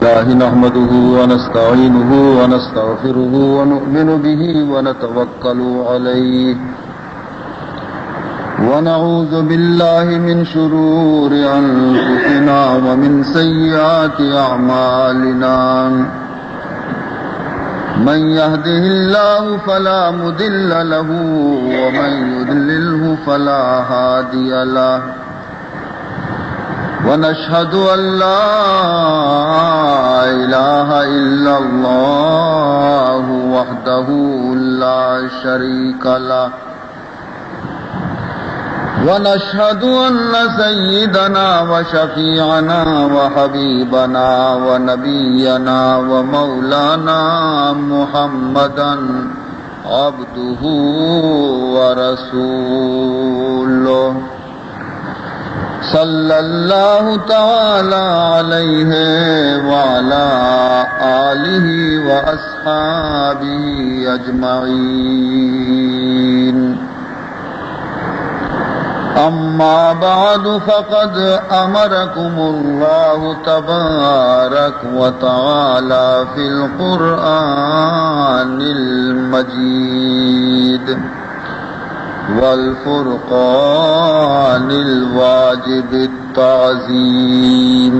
الله نحمده ونستعينه ونستغفره ونؤمن به ونتوكل عليه ونعوذ بالله من شرور أنفسنا ومن سيئات أعمالنا من يهده الله فلا مضل له ومن يضلله فلا هادي له ونشهد أن لا إله إلا الله وحده لا شريك له ونشهد أن سيدنا وشفيعنا وحبيبنا ونبينا ومولانا محمدا عبده ورسوله صلى الله تعالى عليه وعلى آله وأصحابه أجمعين أما بعد فقد أمركم الله تبارك وتعالى في القرآن المجيد والفرقان الواجب التعظيم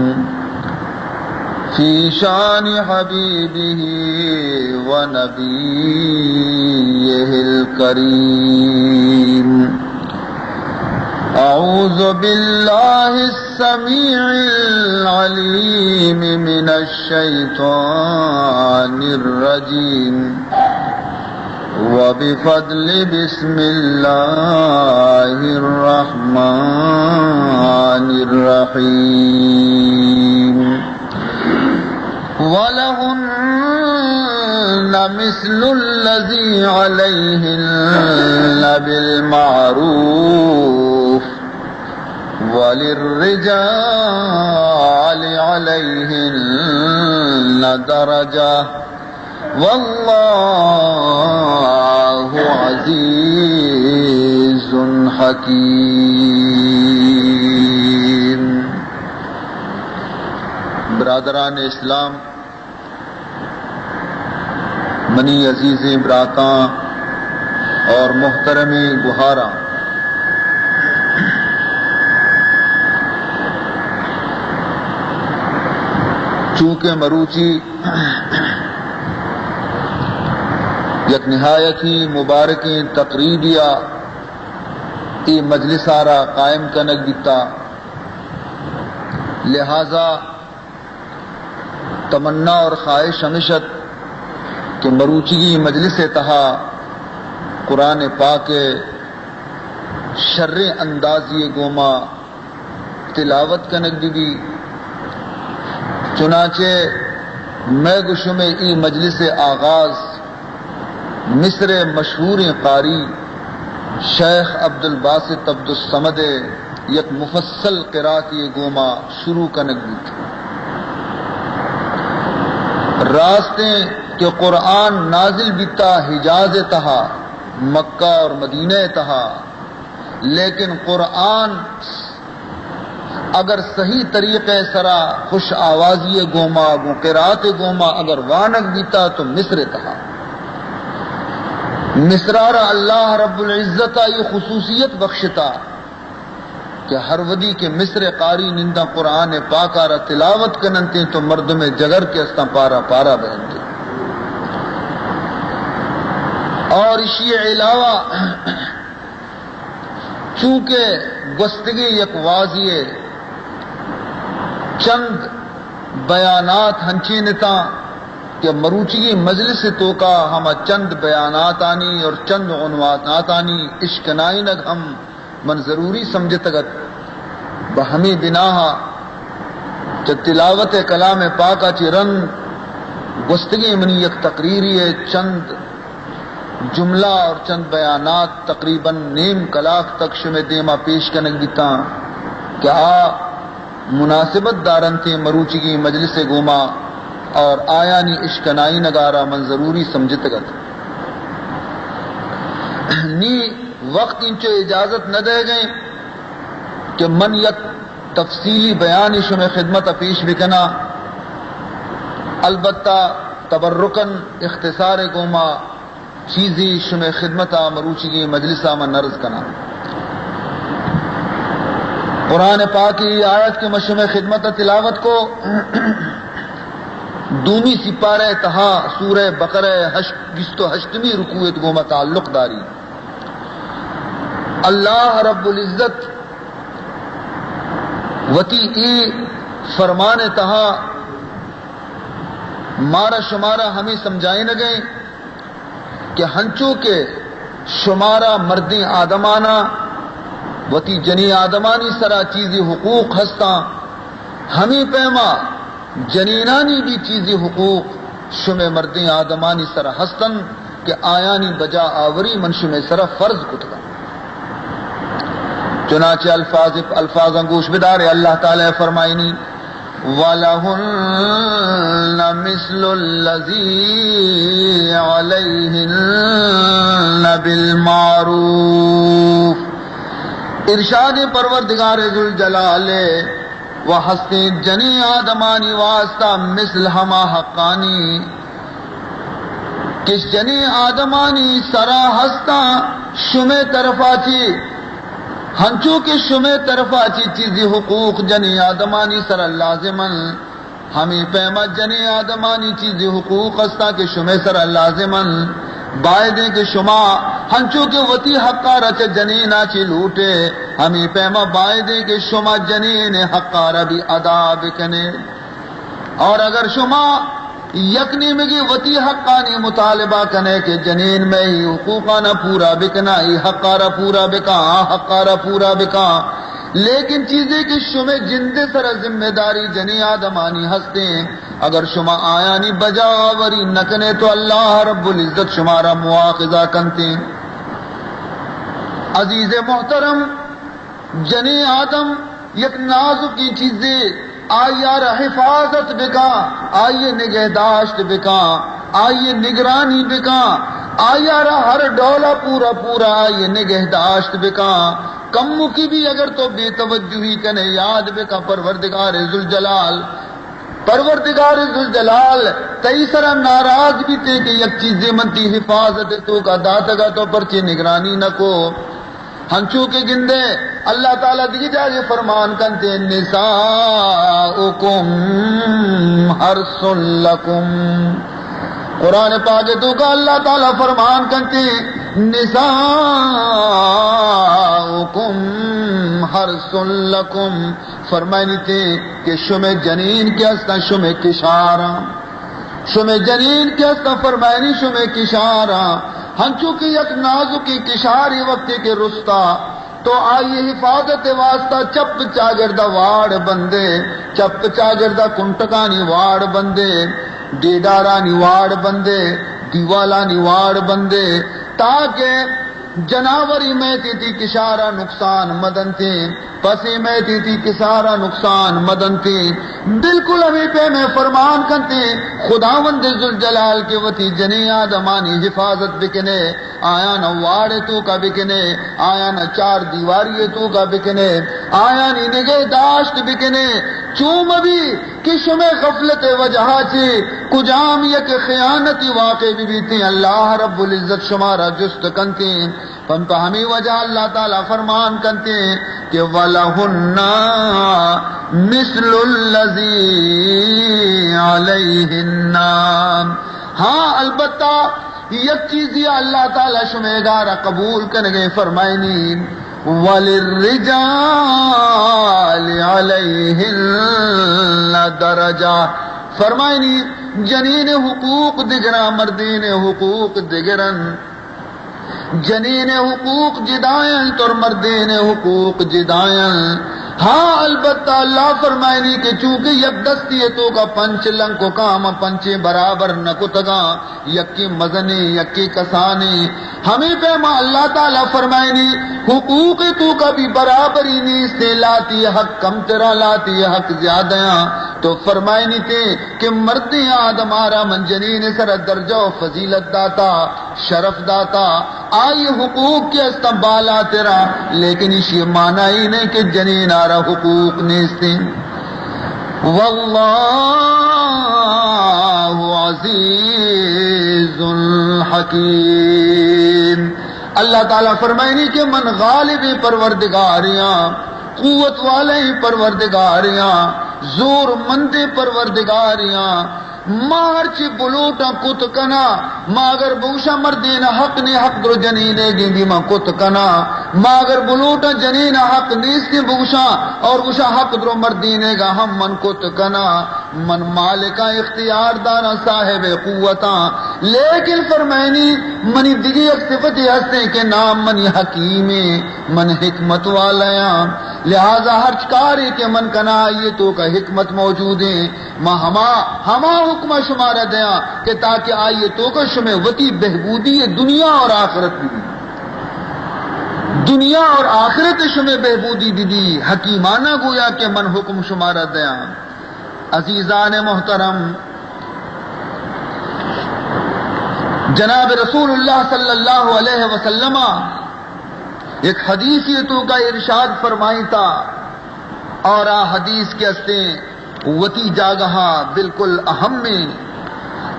في شان حبيبه ونبيه الكريم أعوذ بالله السميع العليم من الشيطان الرجيم وبفضل بسم الله الرحمن الرحيم ولهن مثل الذي عليهن بالمعروف وللرجال عليهن درجة والله عزيز حكيم. برادران اسلام، منی عزیز براتاں اور محترم گہاراں، چونکہ مروچی یک نہایت ہی مبارکی تقریبیہ ای مجلس آرا قائم کنک دیتا، لہذا تمنا اور خواہش ہمیشت کہ مروچی مجلس تہا قرآن پاک شر اندازی گوما تلاوت کنک دی، چنانچہ میں گشم ای مجلس آغاز مصر مشہور قاری شیخ عبد الباسط عبد الصمد یک مفصل قراءتی گوما شروع کنک دی. راستے کہ قرآن نازل بیتا حجاز تہا، مکہ اور مدینہ تہا، لیکن قرآن اگر صحیح طریقے سرا خوش آوازی گوما گو قرات گوما اگر وانک بیتا تو مصر تہا. مصرارا اللہ رب العزت یہ خصوصیت بخشتا کہ ہر ودی کے مصر قاری نندہ قرآن پاکارا تلاوت کننتے تو مرد میں جگر کے استا پارا پارا بہنتے. اور اسی علاوہ چونکہ گستگی یک واضح چند بیانات ہنچینتا کہ مروچی مجلس تو کا ہم چند بیانات آنی اور چند عنوانات آنی اشکنائنگ ہم من ضروری سمجھتگت بہمی بناہا کہ تلاوت کلام پاکا چی رنگ گستگی منی یک تقریری چند جملہ اور چند بیانات تقریباً نیم کلاک تک شمع دیما پیش کنک دیتا کہ مناسبت دارن تھے مروچی کی مجلس گوما اور آیانی اشکنائی نگارا من ضروری سمجھتگت نی وقت انچو اجازت نہ دے گئے کہ من یک تفصیلی بیان شمع خدمت پیش بکنا البتہ تبرکن اختصار گوما چیزی شم خدمتا مروچی مجلسہ من نرز کنا قرآن پاک کی آیت کے مشم خدمت تلاوت کو دومی سپارہ تہا سورہ بقرہ 28ویں رکوعت گوما تعلق داری اللہ رب العزت وتی ای فرمان تہا مارا شمارا ہمیں سمجھائیں نہ گئے کہ ہنچو کے شمارا مردیں آدمانا وتی جنی آدمانی سرا چیزی حقوق ہستا ہمیں پیما جنینانی بھی چیزی حقوق شم مردیں آدمانی سرا ہستن کہ آیانی بجا آوری من شم سرا فرض کتگا چنانچہ الفاظ انگوش بدار اللہ تعالی فرمائنی وَلَهُنَّ مِثْلُ الَّذِي عَلَيْهِنَّ بِالْمَعْرُوفِ ارشاد پروردگار ذوالجلال و ہستے جنی آدمانی واسطہ مثل ہما حقانی کس جنی آدمانی سرا ہستا شمع طرفا چی ہنچو کے شمع طرفا چی چیزی حقوق جنی آدمانی سرا لازمن ہمیں پیما جنی آدمانی چیزی حقوق ہستا کے شمع سرا لازمن بائدیں کے شما ہنچو کے وتی حقارہ چا جنینا چی لوٹے ہمیں پیما بائدیں کے شما جنین حقارہ بھی ادا بکنے اور اگر شما یکنی مگی وتی حقانی مطالبہ کنے کہ جنین میں ہی حقوقانا پورا بکنا ہی حقارہ پورا بکا حقارہ پورا بکا لیکن چیزیں کہ شما جندے سر ذمہ داری جنی آدمانی ہستے اگر شما آیانی بجاوری نکنے تو اللہ رب العزت شمارا مواخذہ کنتے عزیز محترم جنی آدم یک نازک کی چیزیں آئیے حفاظت بکا آئیے نگہداشت بکا آئیے نگرانی بکا آئیے ہر ڈولا پورا پورا آئیے نگہداشت بکا کم کی بھی اگر تو بے توجہی کنے یاد بکا پروردگار ذوالجلال تیسرا ناراض بھی تے کہ یک چیزیں منتی حفاظت تو کا داتگا تو پرچے نگرانی نہ کو ہنچو کے گندے اللہ تعالیٰ دی جائے فرمان کنتے نساؤکم حرث لکم قرآن پاک تو کا اللہ تعالیٰ فرمان کنتے نساؤکم حرث لکم فرمائنی تھے کہ شمع جنین کیا استا شمع کشارا شمع جنین کیا استا فرمائنی شمع کشارا ہنچو کی یک نازکی کشاری وقت کے رستا تو آئیے حفاظت واسطہ چپ چاگردہ واڑ بندے چپ چاگردہ کنٹکانی واڑ بندے ڈیڈارانی واڑ بندے دیوالانی واڑ بندے تاکہ جناوری میں تھی کشارہ نقصان مدن تھی پسی میں تھی کسارا نقصان مدن تھی بالکل ابھی پہ میں فرمان کرتے خداوند ذوالجلال کے وتی جنی آدمانی حفاظت بکنے آیا نہ واڑے تو کا بکنے آیا نہ چار دیواری تو کا بکنے آیا نی نگہداشت بکنے چوم ابھی کشم غفلت وجہ چی کجام یک خیانتی واقع بھی تھی اللہ رب العزت شمارا جست کنتے پن پہ ہمیں وجہ اللہ تعالیٰ فرمان کرتے کہ وَلَهُنَّ مِثْلُ الَّذِي عَلَيْهِنَّ ہاں البتہ یک چیزی اللہ تعالیٰ شمیگارہ قبول کرنے فرمائنی وَلِلرِّجَالِ عَلَيْهِنَّ دَرَجَةٌ فرمائنی جنین حقوق دگرا مردین حقوق دگرن جنین حقوق جدائیں تو مردین حقوق جدائیں ہاں البتہ اللہ فرمائنی کہ چونکہ یک دستی تو کا پنچ لنگ کو کام پنچے برابر نہ کتگا یکی مزنی یکی کسانی ہمیں پیما اللہ تعالیٰ فرمائنی حقوق تو کا بھی برابری نہیں سے لاتی حق کم ترا لاتی حق زیادہ تو فرمائنی تھے کہ مرد آدم آرا من جنین سر درجہ و فضیلت داتا شرف داتا آئی حقوق کے استنبالا تیرا لیکن اس یہ معنی ہی نہیں کہ جنین آرا حقوق نیستے واللہ العزیز الحکیم. اللہ تعالیٰ فرمائنی کہ من غالب پروردگاریاں، قوت والے پروردگاریاں، زور مند پروردگاریاں، مارچ بلوٹا کت کنا ماگر بوشا مردین حق نے حق در جنینے گی ما کت کنا ماگر بلوٹا جنین حق نیستی بوشا اور بوشا حق در مردینے گا ہم من کت کنا. من مالکا اختیار دانا صاحب قوتاں، لیکن فرمائنی منی دیگی ایک صفت ہستے کہ نام منی حکیم من حکمت والیاں، لہذا ہر چکاری کے من کنا یہ تو کا حکمت موجود ہے. ماں ہما حکم شمارہ دیا کہ تاکہ آئیے تو کا شمع وتی بہبودی دنیا اور آخرت بھی، دنیا اور آخرت شمع بہبودی بھی حکیمانہ گویا کہ من حکم شمارہ دیا. عزیزان محترم، جناب رسول اللہ صلی اللہ علیہ وسلم ایک حدیث یہ تو کا ارشاد فرمائی تھا، اور حدیث کے استے وتی جاگہا بالکل اہم میں،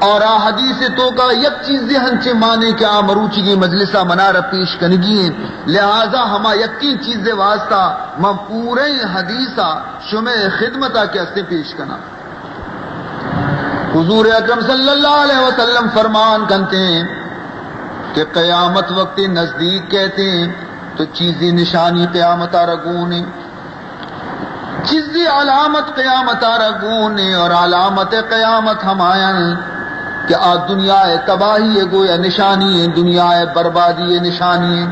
اور حدیث تو کا یک چیز ذہن چے مانے کہ مروچی کی مجلسہ منارہ پیش کنگی، لہذا ہما یقین چیز واسطہ میں پورے حدیثہ شمع خدمتہ کے استے پیش کنا. حضور اکرم صلی اللہ علیہ وسلم فرمان کرتے ہیں کہ قیامت وقت نزدیک کہتے ہیں تو چیزی نشانی قیامت رگونے، چیزی علامت قیامت رگونے، اور علامت قیامت ہمائن کہ آج دنیا تباہی گویا نشانی ہے، دنیا بربادی نشانی ہے.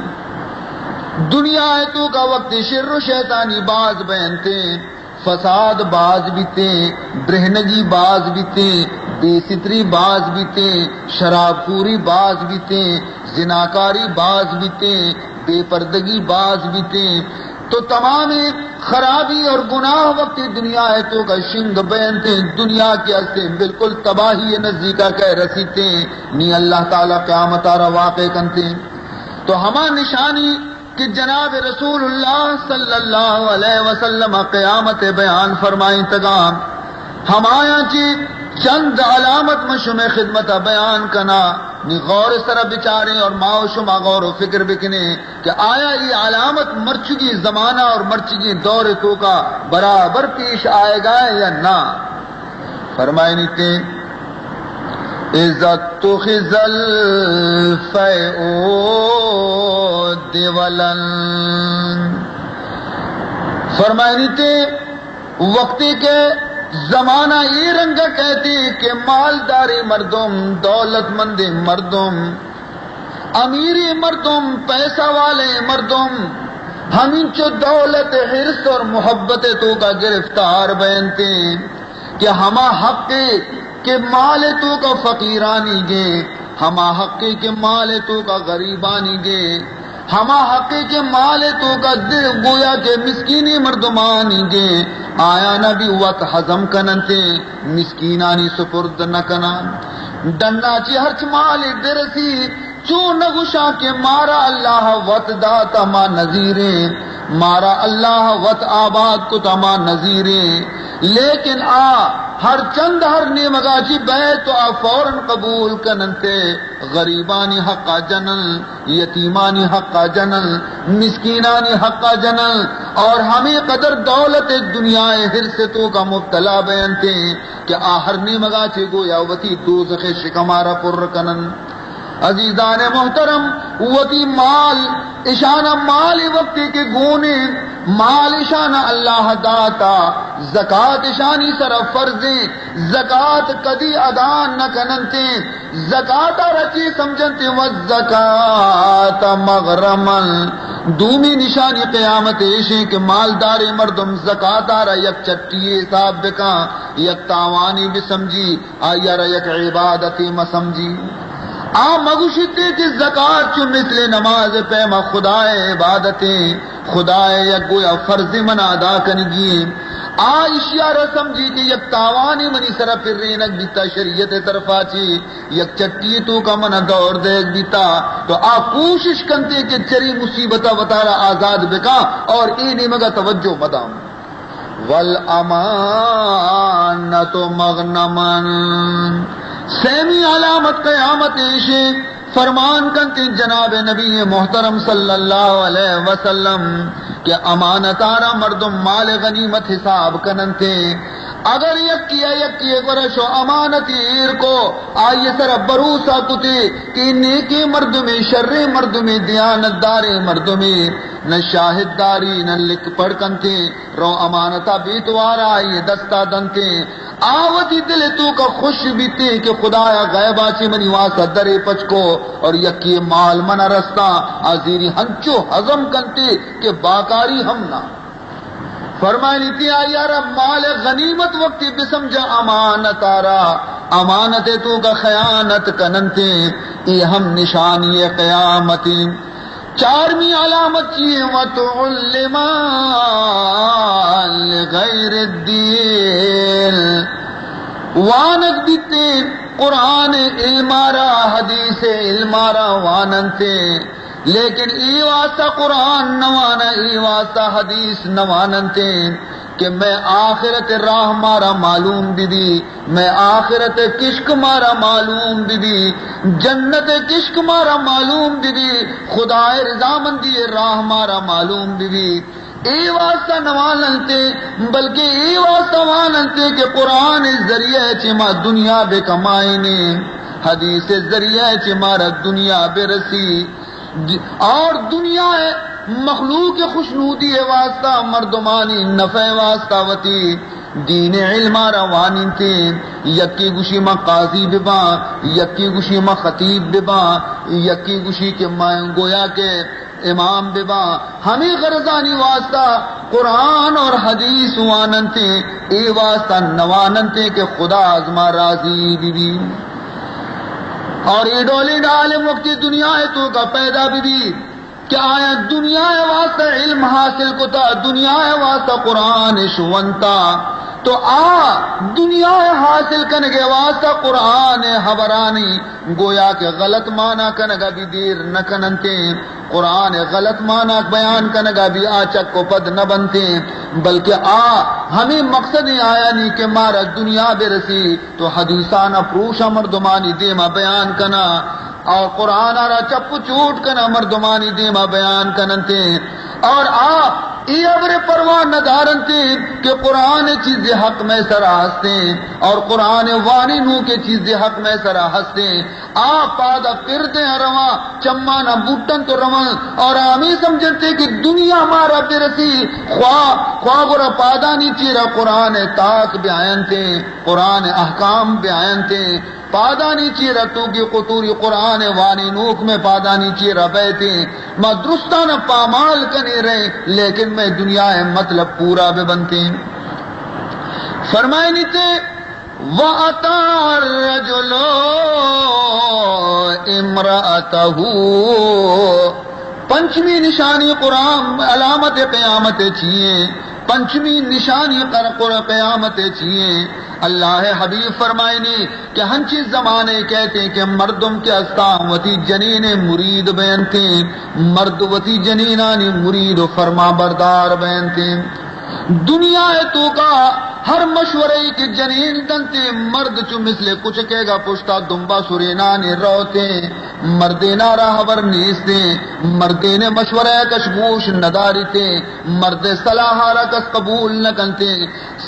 دنیا تو کا وقت شر و شیطانی باز بہنتے، فساد باز بیتے، برہنگی باز بیتے، بے ستری باز بیتے، شراب خوری باز بیتے، زناکاری باز بیتے، بے پردگی باز بیتے. تو تمام خرابی اور گناہ وقت دنیا ہے تو کا شنگ بینتے، دنیا کے اسے بالکل تباہی نزدیکا کہہ رسیتے نی اللہ تعالیٰ قیامت آرہ واقع کنتے. تو ہما نشانی کہ جناب رسول اللہ صلی اللہ علیہ وسلم قیامت بیان فرمائیں تگام، ہمایا چی چند علامت مشم خدمت بیان کنا نی غور سر بچارے اور ماں شما غور و فکر بکنے کہ آیا یہ علامت مرچگی زمانہ اور مرچگی دور تو کا برابر پیش آئے گا یا نہ. فرمائے نیتے عزت تو خزل فیعو دیولن، فرمائے نیتے وقتی کے زمانہ یہ رنگ کہتے کہ مالداری مردم، دولت مند مردم، امیری مردم، پیسہ والے مردم، ہمیں چو دولت حرص اور محبت تو کا گرفتار بینتے کہ ہما حق کے مال تو کا فقیرانی گے، ہما حق کے مال تو کا غریبانی گے، ہما حق کے مال تو کا گویا کے مسکینی مردمانی گے. آیا نبی وقت حضم کننتے مسکینانی سپرد نکنا، ڈنڈا چی ہرچ مال درسی چو نگوشا کے مارا اللہ وط داتا ما نظیریں، مارا اللہ وط آباد کو تما نظیریں. لیکن ہر چند ہر نیمگا چی بیت فوراً قبول کننتے، غریبانی حقا جنل، یتیمانی حقا جنل، مسکینانی حقا جنل، اور ہمیں قدر دولت دنیا حرص تو کا مبتلا بینتے کہ آہر نیمگا چی گویا وتی دوزخ شکمارا پر کنن. عزیزان محترم، وتی مال اشانہ مال وقتی کے گونے، مال اشانہ اللہ داتا، زکاة اشانی سر فرضیں، زکاة کدی ادا نہ کننتے، زکاة رچی سمجھنتے والزکاة مغرمن. دومی نشانی قیامت ایشیں کہ مالداری مردم زکاة آرہ یک چٹی حساب بکا، یک تاوانی بھی سمجھی، آیا رہ یک عبادتی مسمجھی. مگوشتے کہ زکاة چو مثل نماز پیما خدای عبادتیں، خدای یک گویا فرض من ادا کنگی. اشیارہ سمجھی کہ یک تاوانی منی سرا پھر رینک بیتا شریعت طرفا چی، یک چٹی تو کا من دور دیکھ بیتا. تو کوشش کنتے کہ چری مصیبتہ وطارہ آزاد بکا اور اینی مگا توجہ مدام. والامانت مغنمن، سیمی علامت قیامت ایشے فرمان کنتے جناب نبی محترم صلی اللہ علیہ وسلم کہ امانتارا مردم مال غنیمت حساب کننتے اگر یکی گرشو امانتیر کو آئیے سر بروسا کتے کہ نیکی مرد میں شر مرد میں دیانت دار مرد میں نہ شاہد داری نہ لکھ پڑھ کنتے رو امانتا بیتوارا آئیے دستا دنتے آوتی دل تو کا خوش بیتے کہ خدایا غیبہ چی منی واسا درے پچ کو اور یکی مال منا رستا آزیری ہنچو حضم کنتے کہ باکاری ہم نہ فرمائی لیتی آیا رب مال غنیمت وقتی بسمجھا امانت آرا امانت تو کا خیانت کننتے یہ ہم نشانی قیامت چارمی علامت یہ وَتُعُلِّمَا لِغَيْرِ الدِّينِ وانک دیتے قرآن علمارا حدیث علمارا واننتے لیکن ای واسطہ قرآن نوانا ای واسطہ حدیث نواننتے کہ میں آخرت راہ مارا معلوم دی میں آخرت کشک مارا معلوم دی جنت کشک مارا معلوم دی خدا رضامندی راہ مارا معلوم دی ای واسطہ نواننتے بلکہ ای واسطہ واننتے کہ قرآن ذریعہ چما دنیا بے کمائنے حدیث ذریعہ چمارا دنیا بے رسی اور دنیا ہے مخلوق خوشنودی واسطہ مردمانی نفع واسطہ وتی دین علم روانی تھے یکی گوشی ما قاضی ببا یکی گوشی ما خطیب ببا یکی گوشی کے گویا کے امام ببا ہمیں غرضانی واسطہ قرآن اور حدیث واننتے اے واسطہ نواننتے کہ خدا ازما راضی بی اور یہ ڈولی ڈالم وقتی دنیا ہے تو کا پیدا بھی کیا آیا دنیا ہے واسطہ علم حاصل کو تا دنیا ہے واسطہ قرآن شونتا تو دنیا ہے حاصل کنگے واسطہ قرآن خبرانی گویا کہ غلط معنی کنگا بھی دیر نہ کننتے قرآن غلط معنی بیان کنگا بھی آچک کو پد نہ بنتے بلکہ ہمیں مقصد آیا نہیں کہ مارا دنیا بے رسی تو حدیثانہ پروشا مردمانی دیما بیان کنا اور قرآن آرہ چپ چوٹ کنا مردمانی دیما بیان کننتے اور یہ ابر پروان ندارنتے کہ قرآن چیز حق میں سرا ہستے اور قرآن وانی نو کے چیز حق میں سرا ہستے پادا پھرتے ہیں رواں چمانا بوٹن تو رواں اور ہمیں سمجھتے کہ دنیا ہمارا برسی خواہ گرا پادا نہیں چیرا قرآن تاک بیان تھے قرآن احکام بیان تھے پادانی چیرہ تو کی قطوری قرآن وانی نوک میں پادانی چیرہ بیتے میں درستان پامال کنے رہے لیکن میں دنیا ہے مطلب پورا بے بنتے فرمائے نیتے وَأَطَاعَ الرَّجُلُ امْرَأَتَهُ پنچمی نشانی قرآن علامت قیامت چیئے پنچمی نشانی قیامت چیئے اللہ حبیب فرمائنی کہ ہنچی زمانے کہتے ہیں کہ مردم کے استام وتی جنین مرید بینتے مرد وتی جنینانی مرید و فرما بردار بینتے دنیا ہے تو کا ہر مشورے کی جنین دنتے مرد چو مثلے کچھ کہے گا پشتا دنبا سرینانی روتے مردینا راہبر نیستے مردین مشورے کشبوش ندارتے مرد صلاح رکس قبول نہ کنتے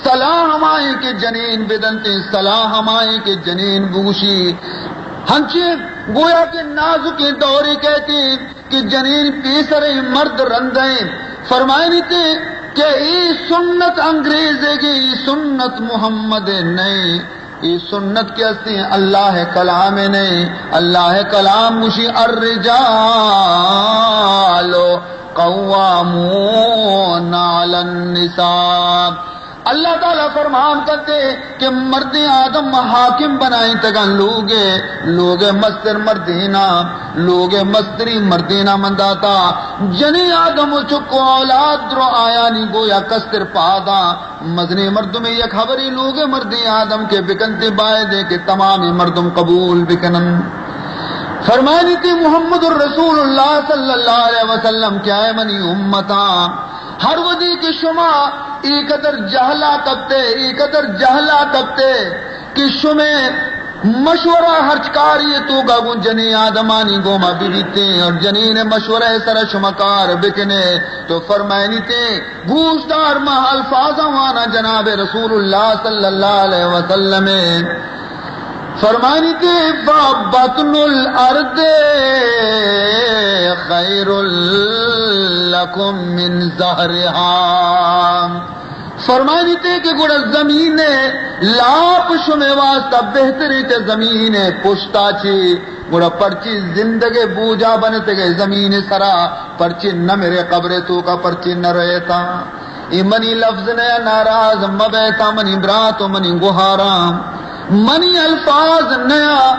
صلاح ہمائے کے جنین بدنتے صلاح ہمائے کے جنین بوشی ہنچے گویا کے نازک دورے کہتے کہ جنین پیسرے مرد رندیں فرمائے نیتے کہ یہ سنت انگریز ہے کہ یہ سنت محمد نہیں یہ سنت کے اصلی اللہ کلام نہیں اللہ کلام مشی الرجال قوامون علی النساء اللہ تعالیٰ فرمان کرتے کہ مرد آدم حاکم بنائیں تگن لوگے مستر مردینا لوگے مستری مردینا منداتا جنی آدم چکو اولاد درو آیا نہیں گویا کستر پادا مزنی مردم یک خبری لوگے مردی آدم کے بکنتے بائے دے کہ تمامی مردم قبول بکنن فرمانی تھی محمد الرسول اللہ صلی اللہ علیہ وسلم کیا ہے منی امتا ہر ودی کی شما ای قدر جہلا کبتے کہ شمیں مشورہ ہرچکاری تو کا گن جنی آدمانی گوما بیتے اور جنی نے مشورہ سر شمکار بکنے تو فرمائنی تے گوشدار ماہ الفاظ وانا جناب رسول اللہ صلی اللہ علیہ وسلم فرمائنی تے بطن الارض خیر لکم من ظہرہا فرمائنی تے کہ گوڑا زمین لاپ شمے واسطہ بہتری تے زمین پشتا چی گوڑا پرچی زندگی بوجا بنتے گئے زمین سرا پرچی نہ میرے قبر تو کا پرچی نہ رہتا ای منی لفظ نے ناراض مبیتا منی براتو منی گوھارام منی الفاظ نیا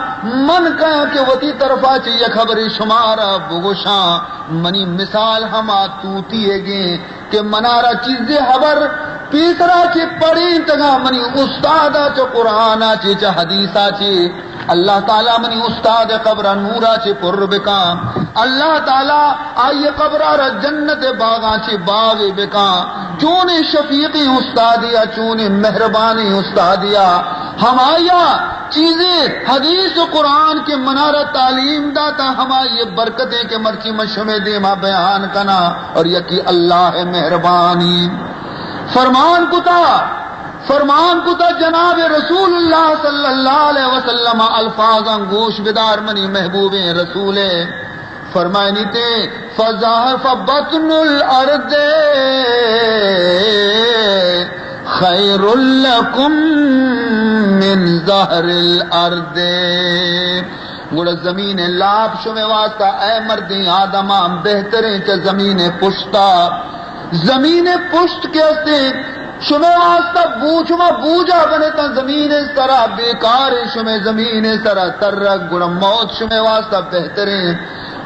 من کہا کہ وطی طرفا چاہیے خبری شمارا بگوشاں منی مثال ہما توتی ہے گے کہ منارا چیزیں خبر پیسرا چی پڑی تگا منی استادا چی قرآن چی چی حدیثا چی اللہ تعالیٰ منی استاد قبر نورا چی پر بکا اللہ تعالیٰ آئی قبر را جنت باغا چی باغ بکا چونے شفیقی استادیا چونے مہربانی استادیا ہمایا چیزیں حدیث و قرآن کے منارہ تعلیم داتا ہمائی برکتیں کے مرچی مشمع دے ما بیان کنا اور یکی اللہ مہربانی فرمان کتا جناب رسول اللہ صلی اللہ علیہ وسلم الفاظاں گوش بدار منی محبوب رسول فرمائنی تے فظاہر فبطن الارض خیر لکم من ظہر الارض گوڑا زمین لاب شمے واسطہ اے مردی آدماں بہترین چا زمین پشتا زمین پشت کے استے شمے واسطہ بوچھما بوجا بنے تا زمین سرا بیکار شمے زمین سرا ترک گوڑا موت شمے واسطہ بہترین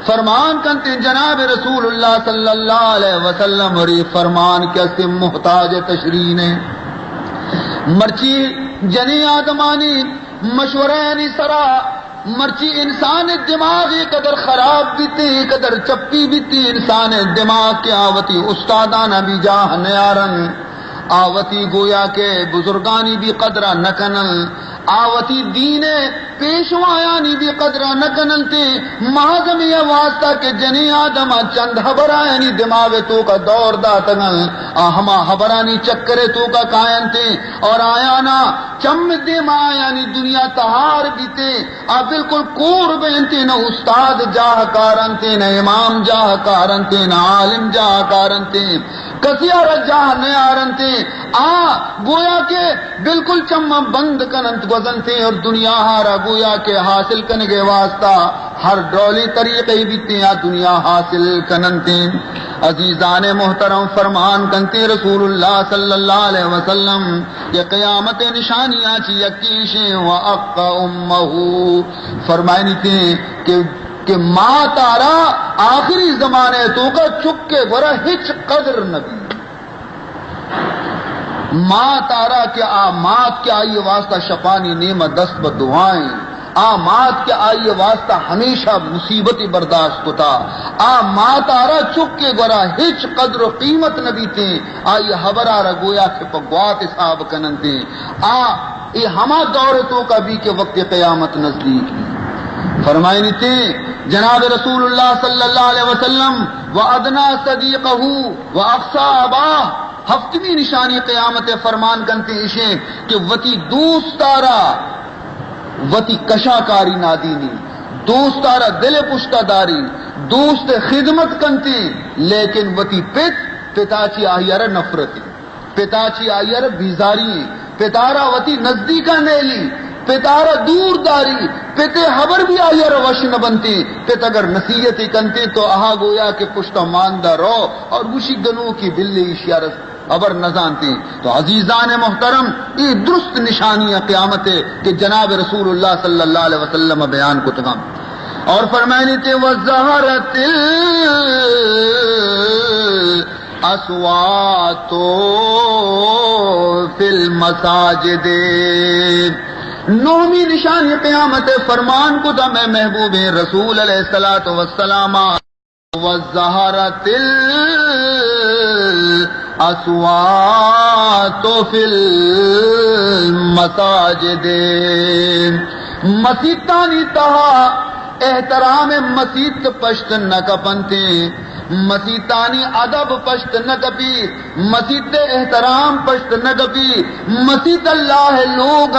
فرمان کنتے جناب رسول اللہ صلی اللہ علیہ وسلم اور یہ فرمان کے استے محتاج تشریح نے مرچی جنی آدمانی مشورینی سرا مرچی انسان دماغ قدر خراب بیتی قدر چپی بیتی انسان دماغ کے آوتی استادانہ بھی جاہ نیارن آوتی گویا کے بزرگانی بھی قدرہ نکنن آوتی دین پیشوایانی بھی قدرہ نکنن تے محضم یہ واسطہ کہ جنی آدم چند حبرانی دماغ تو کا دور داتگن ہما حبرانی چکرے تو کا کائن تے اور آیانا چم دیم آیانی دنیا تہار بیتے بالکل کور بینتے نہ استاد جاہ کارن تے نہ امام جاہ کارن تے نہ عالم جاہ کارن تے کسیار جاہ نیارن تے گویا کے بالکل چمہ بند کننت گزن تے اور دنیا ہارا گویا کے حاصل کنگے واسطہ ہر ڈولی طریقے بیتے یا دنیا حاصل کننتے عزیزان محترم فرمان کنتے رسول اللہ صلی اللہ علیہ وسلم یہ قیامت نشانیاں چی یکیشیں وَأَقَّ أُمَّهُ فرمائنی تھے کہ ماں تارا آخری زمانے تو کا چکے گورا ہچ قدر نبی ماں تارا کہ آمات کے آئیے واسطہ شپانی نعمت دست بدعائیں آمات کے آئیے واسطہ ہمیشہ مصیبتی برداشت ہوتا ماں تارا چکے گورا ہچ قدر و قیمت نبی تھے آئیے حبرہ رگویا کے پگوات حساب کنن تھے یہ ہما دور تو کا بھی کہ وقت قیامت نزدیک فرمائنی تھے جناب رسول اللہ صلی اللہ علیہ وسلم وَأَدْنَا صَدِيقَهُ وَأَقْصَى أَبَاهُ ہفتمی نشانی قیامت فرمان کنتے اشیں کہ وتی دوستارا وتی کشاکاری نادینی دوستارا دل پشتہ داری دوست خدمت کنتے لیکن وتی پتاچی آہیر نفرتی پتاچی آہیر بیزاری پتارا وتی نزدیکا نیلی پتارا دور داری پتے خبر بھی آئی روش نہ بنتی پت اگر نصیحتی کنتے تو آہا گویا کہ پشتہ ماندہ رو اور گوشی گنو کی بلی اشیارت ابر نہ جانتے تو عزیزان محترم یہ درست نشانیاں قیامت ہے کہ جناب رسول اللہ صلی اللہ علیہ وسلم بیان کو تمام اور فرمائنی تھے وَالزَّهَرَتِ الْأَصْوَاتُ فِي الْمَسَاجِدِ نومی نشانی قیامت فرمان کو تھا میں محبوب رسول علیہ الصلوۃ والسلام وَالزَّهَرَتِ الْأَصْوَاتُ فِي الْمَسَاجِدِ مسیتانی تہا احترام مسیت پشت نہ کپنتے مسیتانی ادب پشت نہ کپی مسیت احترام پشت نہ کپی مسیت اللہ لوگ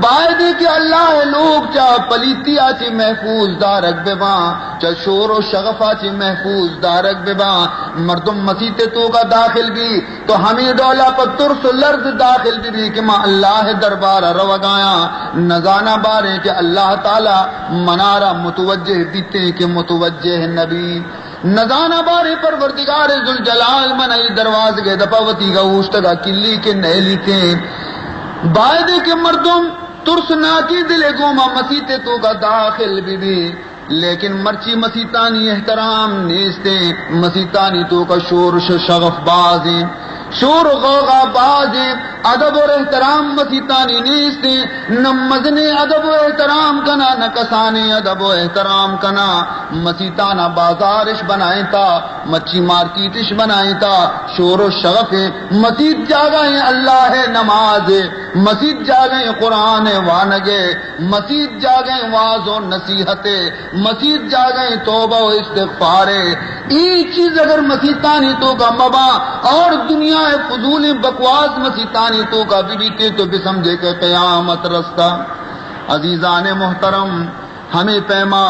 باید کہ اللہ لوگ چا پلیتی آچی محفوظ دارک بباں چا شور و شغف آچی محفوظ دارک بباں مردم مسیت تو کا داخل بھی تو ہمیں ڈولا پر ترس لرز داخل بھی کہ ماں اللہ دربارہ روگایا نزانہ بارے کہ اللہ تعالی منارہ متوجہ بیتے کہ متوجہ نبی نزانہ بارے پروردگار ذوالجلال منائی دروازے کے دپاوتی کا اوشتگا کلی کے نیلی تھے بائدے کے مردم ترس ناکی دلے گوما مسیتے تو کا داخل بھی لیکن مرچی مسیتانی احترام نیستے مسیتانی تو کا شور شغف بازیں شور و غوغا بازیں ادب اور احترام مسیتانی نیستے نہ مزنے ادب و احترام کنا نہ کسانے ادب و احترام کنا مسیتانہ بازارش بنائیں تا مچھی مارکیٹش بنائیں تا شور و شغف مسیت جاگائیں اللہ نماز مسیت جاگائیں قرآن وانگے مسیت جاگائیں واز و نصیحت مسیت جاگائیں توبہ و استغفار ایک چیز اگر مسیتانی تو کا مبا اور دنیا فضول بکواس مسیتانی تو کا بیتے تو بھی سمجھے کہ قیامت رستہ عزیزان محترم ہمیں پیما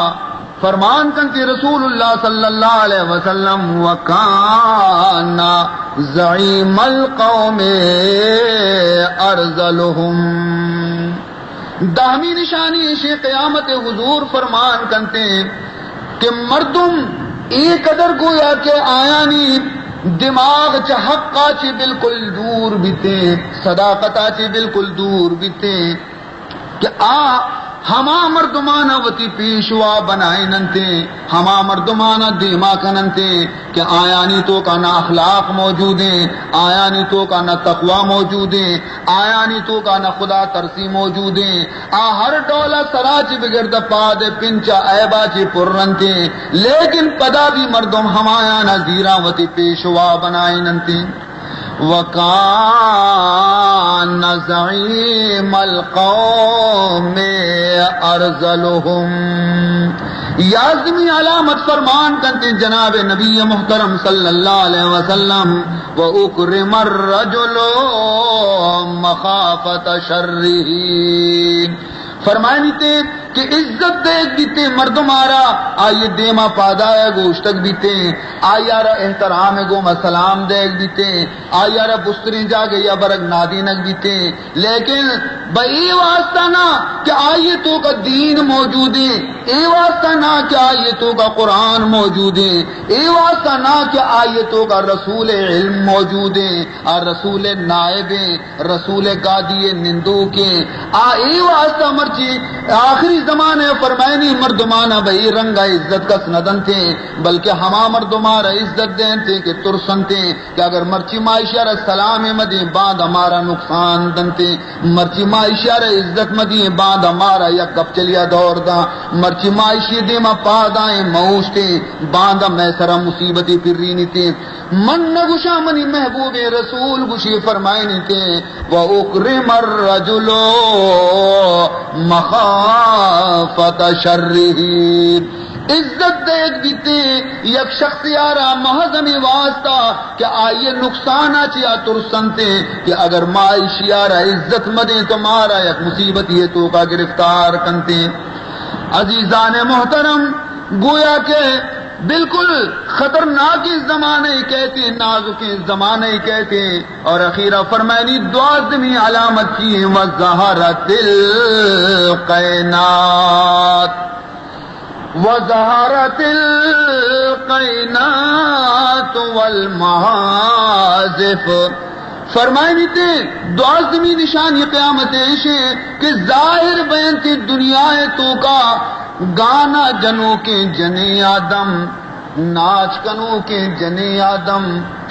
فرمان کنتی رسول اللہ صلی اللہ علیہ وسلم وکانا زعیم القوم ارذلہم دہمی نشانی شی قیامت حضور فرمان کنتے کہ مردم ایک قدر گویا کہ آیا نہیں دماغ چ حقا چی بالکل دور بیتے صداقتا چی بالکل دور بیتے کہ ہما مردمانہ وتی پیشوا بنائے ننتے ہما مردمانہ دیما کننتے کہ آیانی تو کا نہ اخلاق موجود ہیں آیانی تو کا نہ تقوی موجود ہیں آیانی تو کا نہ خدا ترسی موجود ہیں ہر ڈولا سراچ بگرد پاد پنچا ایبا چی پرنتے لیکن پدا بھی مردم ہمایا نہ زیرا وتی پیشوا بنائے ننتے وَكَانَ زَعِيمَ الْقَوْمِ أَرْذَلُهُمْ یازمی علامت فرمان کرتے جناب نبی محترم صلی اللہ علیہ وسلم وَأُكْرِمَ الرَّجُلُ مَخَافَةَ شَرِّهِ فرمائنی تے کہ عزت دیکھ بیتے مردم آرا آئیے دیما پادایا گوشتک بیتے آئیارا احترام گو مسلام دیکھ بیتے آئیارا بسترین جاگے یا برگ نادینک بیتے لیکن بئی واسطہ نا کہ آئیے تو کا دین موجود ہے اے واسطہ نا کہ آئیے تو کا قرآن موجود ہے اے واسطہ نا کہ آئیے تو کا رسول علم موجود ہے اور رسول نائب رسول قادی نندو کے اے واسطہ مرچی آخری زمانے فرمائنی مردمانہ بھئی رنگا عزت کا سندن تھے بلکہ ہما مردمارا عزت دین تھے کہ ترسن تھے کہ اگر مرچی معاشر السلام مدی بعد ہمارا نقصان دن تھے مرچی معاشر عزت مدی بعد ہمارا یا کب چلیا دور دا مرچی معاشی دیما پادائیں موش تھے بعد میسرہ مصیبتی پھرینی تھے من نگوشا منی محبوب رسول گوشی فرمائنی تھے وَأُكْرِمَ الرَّجُلُ مَخَافَةَ شَرِّهِ عزت دیکھ دیتے یک شخص یارا محضمی واسطہ کہ آئیے نقصانہ چیا ترسنتے کہ اگر معاشی یارا عزت مدیں تو مارا یک مصیبت یہ تو کا گرفتار کنتے عزیزان محترم گویا کہ بالکل خطرناک زمانے کہتے نازک زمانے کہتے اور اخیرہ فرمائنی دوازدمی علامت کی وَظَهَرَتِ الْقَيْنَاتِ وَظَهَرَتِ الْقَيْنَاتُ وَالْمَعَازِفُ فرمائنی تھے دوازدمی نشانی قیامت ایشے کہ ظاہر بین تھی دنیا تو کا گانا جنوں کے جنی آدم ناچ کنوں کے جنی آدم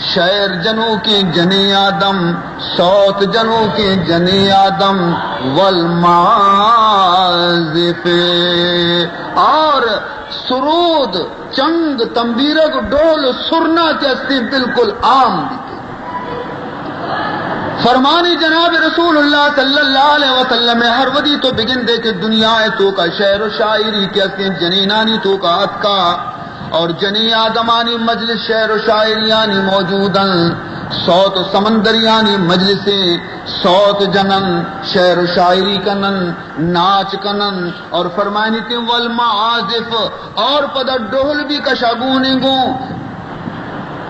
شعر جنوں کے جنی آدم صوت جنوں کے جنی آدم والمعازف اور سرود چنگ تنبیرک ڈول سرنا چستی بالکل عام دیتے فرمانی جناب رسول اللہ صلی اللہ علیہ وسلم ہر ودی تو بگن دے کہ دنیا ہے تو کا شعر و شاعری کے اسیں جنینانی تو کا اتکا اور جنی آدمانی مجلس شعر و شاعریانی موجودن صوت و سمندریانی مجلسیں صوت جنن شعر و شاعری کنن ناچ کنن اور فرمائنی تھی والمعازف اور پدر ڈول بھی کشاگونے گوں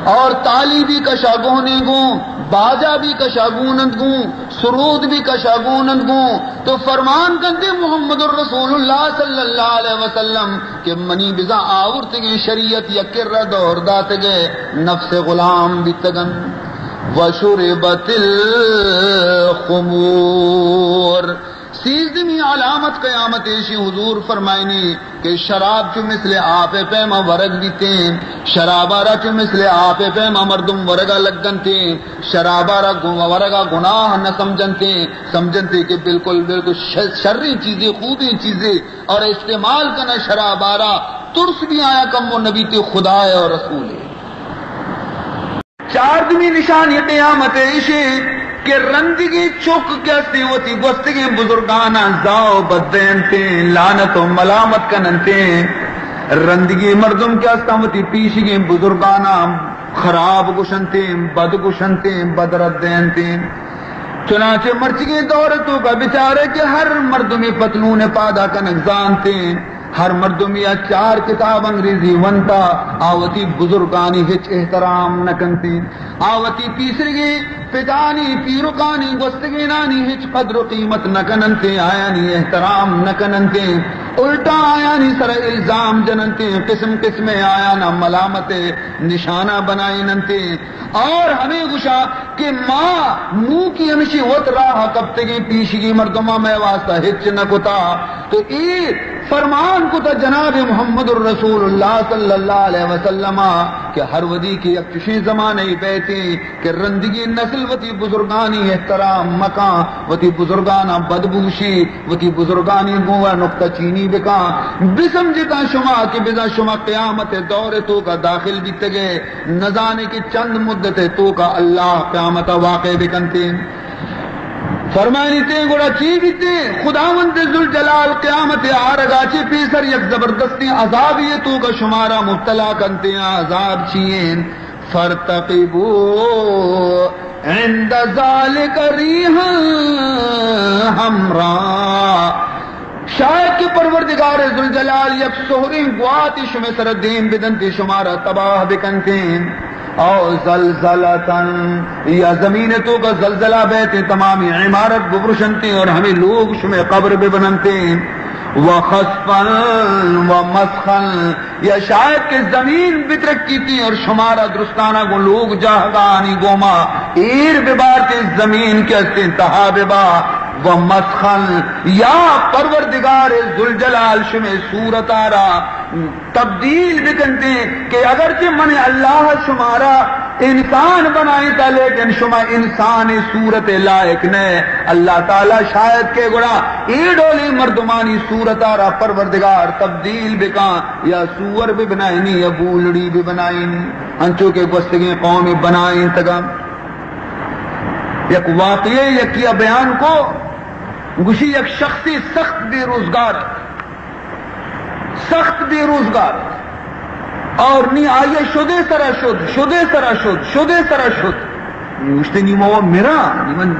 اور تالی بھی کشاگونے گوں باجا بھی کشاگونند گوں سرود بھی کشاگونند گوں تو فرمان کندے محمد الرسول اللہ صلی اللہ علیہ وسلم کہ منی بزا آورت گے شریعت یا کرد اور دات گے نفس غلام بھی تگن وشربت الخمور سیزدمی علامت قیامت ایشی حضور فرمائنی کہ شراب چو مثل آپ پیما ورگ بیتیں شرابارا چو مثل آپ پیما مردم ورگا لگنتے شرابارا ورگا گناہ نہ سمجھنتے کہ بالکل شرری چیزیں خوبی چیزیں اور استعمال کرنا شرابارا ترس بھی آیا کم وہ نبی تے خدا ہے اور رسول ہے چاردمی نشانی قیامت ایشی کہ رندگی چک کیسے ہوتی گستگی بزرگانا زاو بدینتے لعنت و ملامت کننتے رندگی مردم کیستا ہوتی پیشگی بزرگانا خراب گشنتے بد گشنتے بد ردینتے چنانچہ مرچگی دورتوں کا بچارے کہ ہر مردمی پتلون پادا کا نگزانتے ہر مردمیا چار کتاب انگریزی ونتا آوتی بزرگانی ہچ احترام نکنتی آوتی تیسرگی پتانی پیرکانی گستگینانی ہچ قدر و قیمت نکننتے آیانی احترام نکننتے الٹا آیانی سر الزام جننتے قسم قسم آیانا ملامت نشانہ بنائی ننتے اور ہمیں گشا کہ ماں نو کی ہمشی وط راہ کب تگی پیشگی مردمہ میں واسطہ ہچ نکتا تو فرمان کو تا جناب محمد الرسول اللہ صلی اللہ علیہ وسلم کہ ہر ودی کی اکشی زمانے بیٹے کہ رندگی نسل وتی بزرگانی احترام مکان وتی بزرگانا بدبوشی وتی بزرگانی گوہ نقطہ چینی بکا بسمجھتا شما کہ بزا شما قیامت دور تو کا داخل بھی تگے نزانے کی چند مدت تو کا اللہ قیامت واقع بکنتے فرمانی تے گوڑا چی بیتے خداوند ذوالجلال قیامت آرگا چی پیسر یک زبردستی عذاب یہ تو کا شمارا مبتلا کنتے عذاب چین فرتقبو عند ذالک ریحا حمرا شاید کہ پروردگار ذوالجلال یک سہرین گواتی شمی سر دین بدنتی شمارا تباہ بکنتین او زلزلتن یا زمین تو کا زلزلہ بیتے تمامی عمارت ببرشنتے اور ہمیں لوگ شمیں قبر بے بننتے وخسفن ومسخن یا شاید کہ زمین بترک کی تھی اور شمارا درستانہ کو لوگ جاہگانی گوما ایر ببارتے زمین کے استے انتہا ببا ومسخن یا پروردگار ذوالجلال شمیں صورت آرا تبدیل بکنتے کہ اگرچہ من اللہ شمارا انسان بنائی تھا لیکن شما انسان صورت لائق نے اللہ تعالی شاید کے گڑا ایڈولی مردمانی صورت آرا پروردگار تبدیل بکا یا سور بھی بنائنی یا بولڑی بھی بنائنی انچو کے گستگی قومی بنائیں تگا یک واقعی یکیا بیان کو گوشی یک شخصی سخت بے روزگار اور نی آئیے شدے سرا شد گوشتے نی وہ میرا نیمن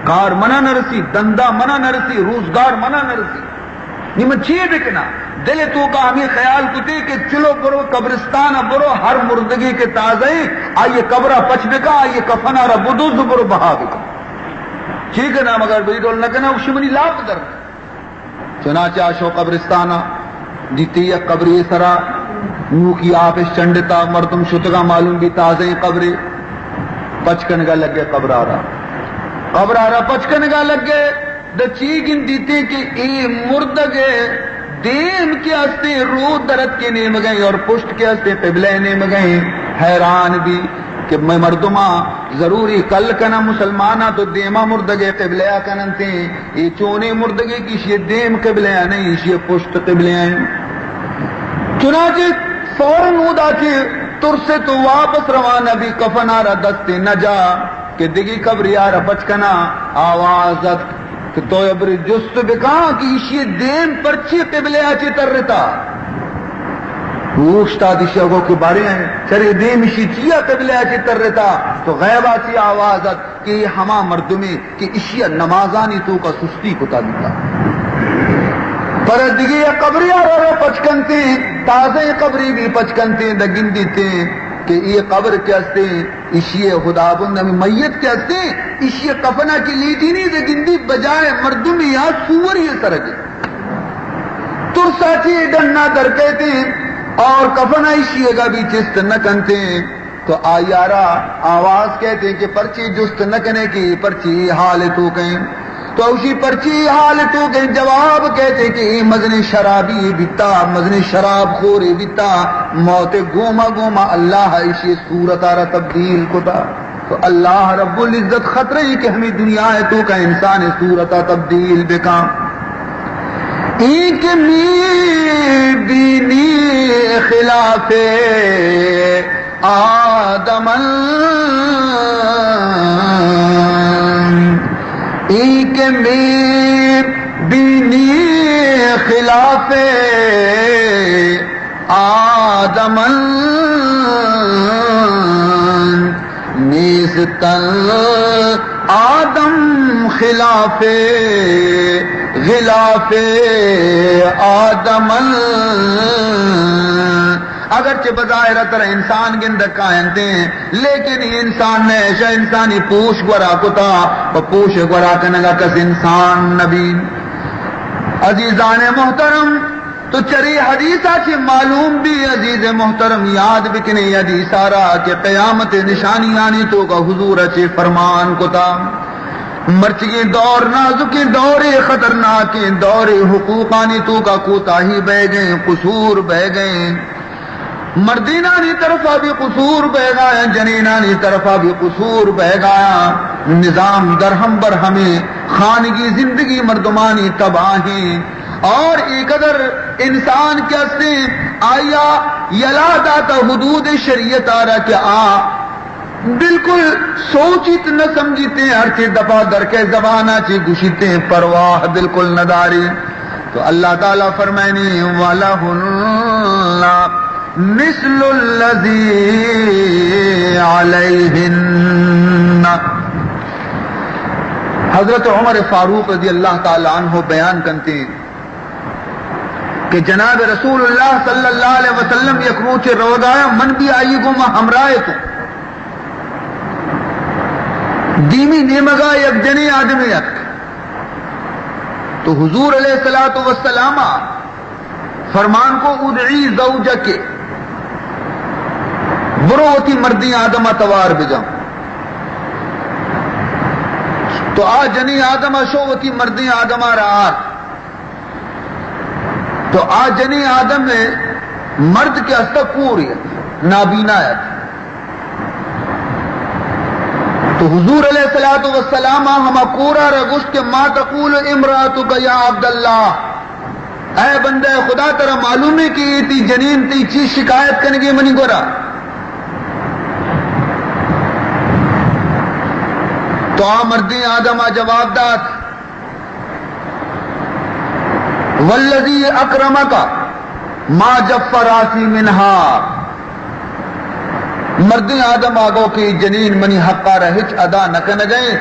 کار منا نرسی دندہ منا نرسی روزگار منا نرسی نیمن چیئے بکنا دل تو کا ہمیں خیال کتے کہ چلو برو قبرستان برو ہر مردگی کے تازے آئیے قبرہ پچ بکا آئیے کفنا را بدوز برو بہا بکا ٹھیک ہے نا مگر بری ڈول نہ کہنا شمنی لاپ در چنانچہ آشو قبرستانہ دیتی ہے قبری سرا نو کی آپ اس چنڈتا مردم شتگا معلوم بھی تازے قبری پچکن گا لگ گئے قبر آرہ پچکن گا لگ گئے دا چیگن دیتے کہ اے مردگے دین کے ہستے رو درد کے نیم گئے اور پشت کے ہستے قبلے نیم گئے حیران بھی کہ میں مردمہ ضروری کل کنا مسلمانہ تو دیما مردگے قبلہ کننتے یہ چونے مردگے کی شیئے دیم قبلہ نہیں شیئے پشت قبلہ ہیں چنانچہ فوراً اودا چھے ترسے تو واپس روانہ بھی کفنارا دستے نجا کہ دیگی قبر یار بچکنا آوازت کہ تو ابری جست بکا کہ اسی دیم پرچی قبلے آچی تر رتا روشتا دیشی اگو کے بارے ہیں چرے دیم اسی چیا قبلے آچی تر رتا تو غیب آچی آوازت کہ یہ ہما مردمی کہ اسی نمازانی تو کا سستی کتا دیتا پر دیگی یہ قبری آرہ پچکنتے تازہ قبری بھی پچکنتے دگن دیتے کہ یہ قبر کیستے اسی خدا بند میت کیستے اسی کفنہ کی لیٹی نہیں سے گندی بجائے مردم یا سور یہ سرگے ترساچی ڈننا در کہتے اور کفنہ اسی گا بھی چست نہ کنتے تو آیارا آواز کہتے کہ پرچی جست نہ کنے کی پرچی حال تو کہیں تو اسی پرچی حال تو کہیں جواب کہتے کہ مزن شرابی بیتا مزن شراب خوری بیتا موت گوما گوما اللہ اسی صورت آرہ تبدیل کتا تو اللہ رب العزت خطرہ ہی کہ ہمیں دنیا ہے تو کا انسان صورت تبدیل بکا ایک می بینی خلاف آدم ایک میں بینی خلاف آدم نیستن آدم خلاف غلاف آدم اگرچہ بظاہر طرح انسان گند کائنتے ہیں لیکن انسان نے ایسا انسانی پوش گورا کتا و پوش گورا کنگا کس انسان نبی عزیزان محترم تو چری حدیثہ چی معلوم بھی عزیز محترم یاد بکنے حدیثہ رہا کہ قیامت نشانی آنی تو کا حضور چی فرمان کتا مرچی دور نازکی دور خطرناک دور حقوقانی تو کا کوتاہی بہ گئے قصور بہ گئے مردینانی طرفہ بھی قصور بہ گایا جنینانی طرفہ بھی قصور بہ گایا نظام درہم برہمیں خانگی زندگی مردمانی تباہیں اور ایک قدر انسان کیسے آیا یلا داتا حدود شریعت آ رہا کہ بالکل سوچیت نہ سمجھتے ہر چیز دفعہ در کے زبانہ چی گشتے پرواہ بالکل نہ داری تو اللہ تعالیٰ فرمائنی وَلَهُنَّ مثل الذی علیہن حضرت عمر فاروق رضی اللہ تعالیٰ عنہ بیان کرتے ہیں کہ جناب رسول اللہ صلی اللہ علیہ وسلم یک روچ روگایا من بھی آئی گو ما ہمراہ تو دیمی نیمگا یک جنی آدمی یک تو حضور علیہ السلام فرمان کو ادعی زوجک بروتی مردی آدم توار بجاؤں تو آ جنی آدم شوتی مردی آدم رہا تو آ جنی آدم میں مرد کے استقوریت نابینایت تو حضور علیہ السلام ہما کورا رگشت کے ما تقول امراتک یا عبداللہ اے بندہ خدا ترہ معلوم ہے کہ تی جنین تی چیز شکایت کرنے کی منی گورا تو آ مردی آدم جواب دات والذی اکرمک ما جفراسی منہا مردی آدم آگو کی جنین منی حقا رہچ ادا نکن گئے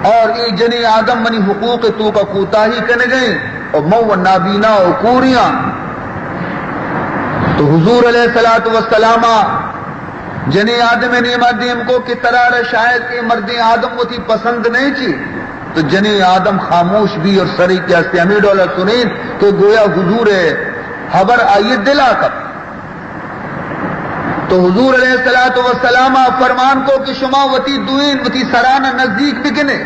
اور ای جنی آدم منی حقوق تو کا کوتاہی کن گئے اور مو نابینا اور کوریاں تو حضور علیہ السلام جنی آدم نعمت دیم کو کی طرح شاید کہ مردی آدم وہ تھی پسند نہیں چی تو جنی آدم خاموش بھی اور سری کے ہستے امیر ڈالر سنین تو گویا حضور خبر آئیے دلا کر تو حضور علیہ السلام فرمان کو کہ شما وتی دوین وتی سرانہ نزدیک بکنے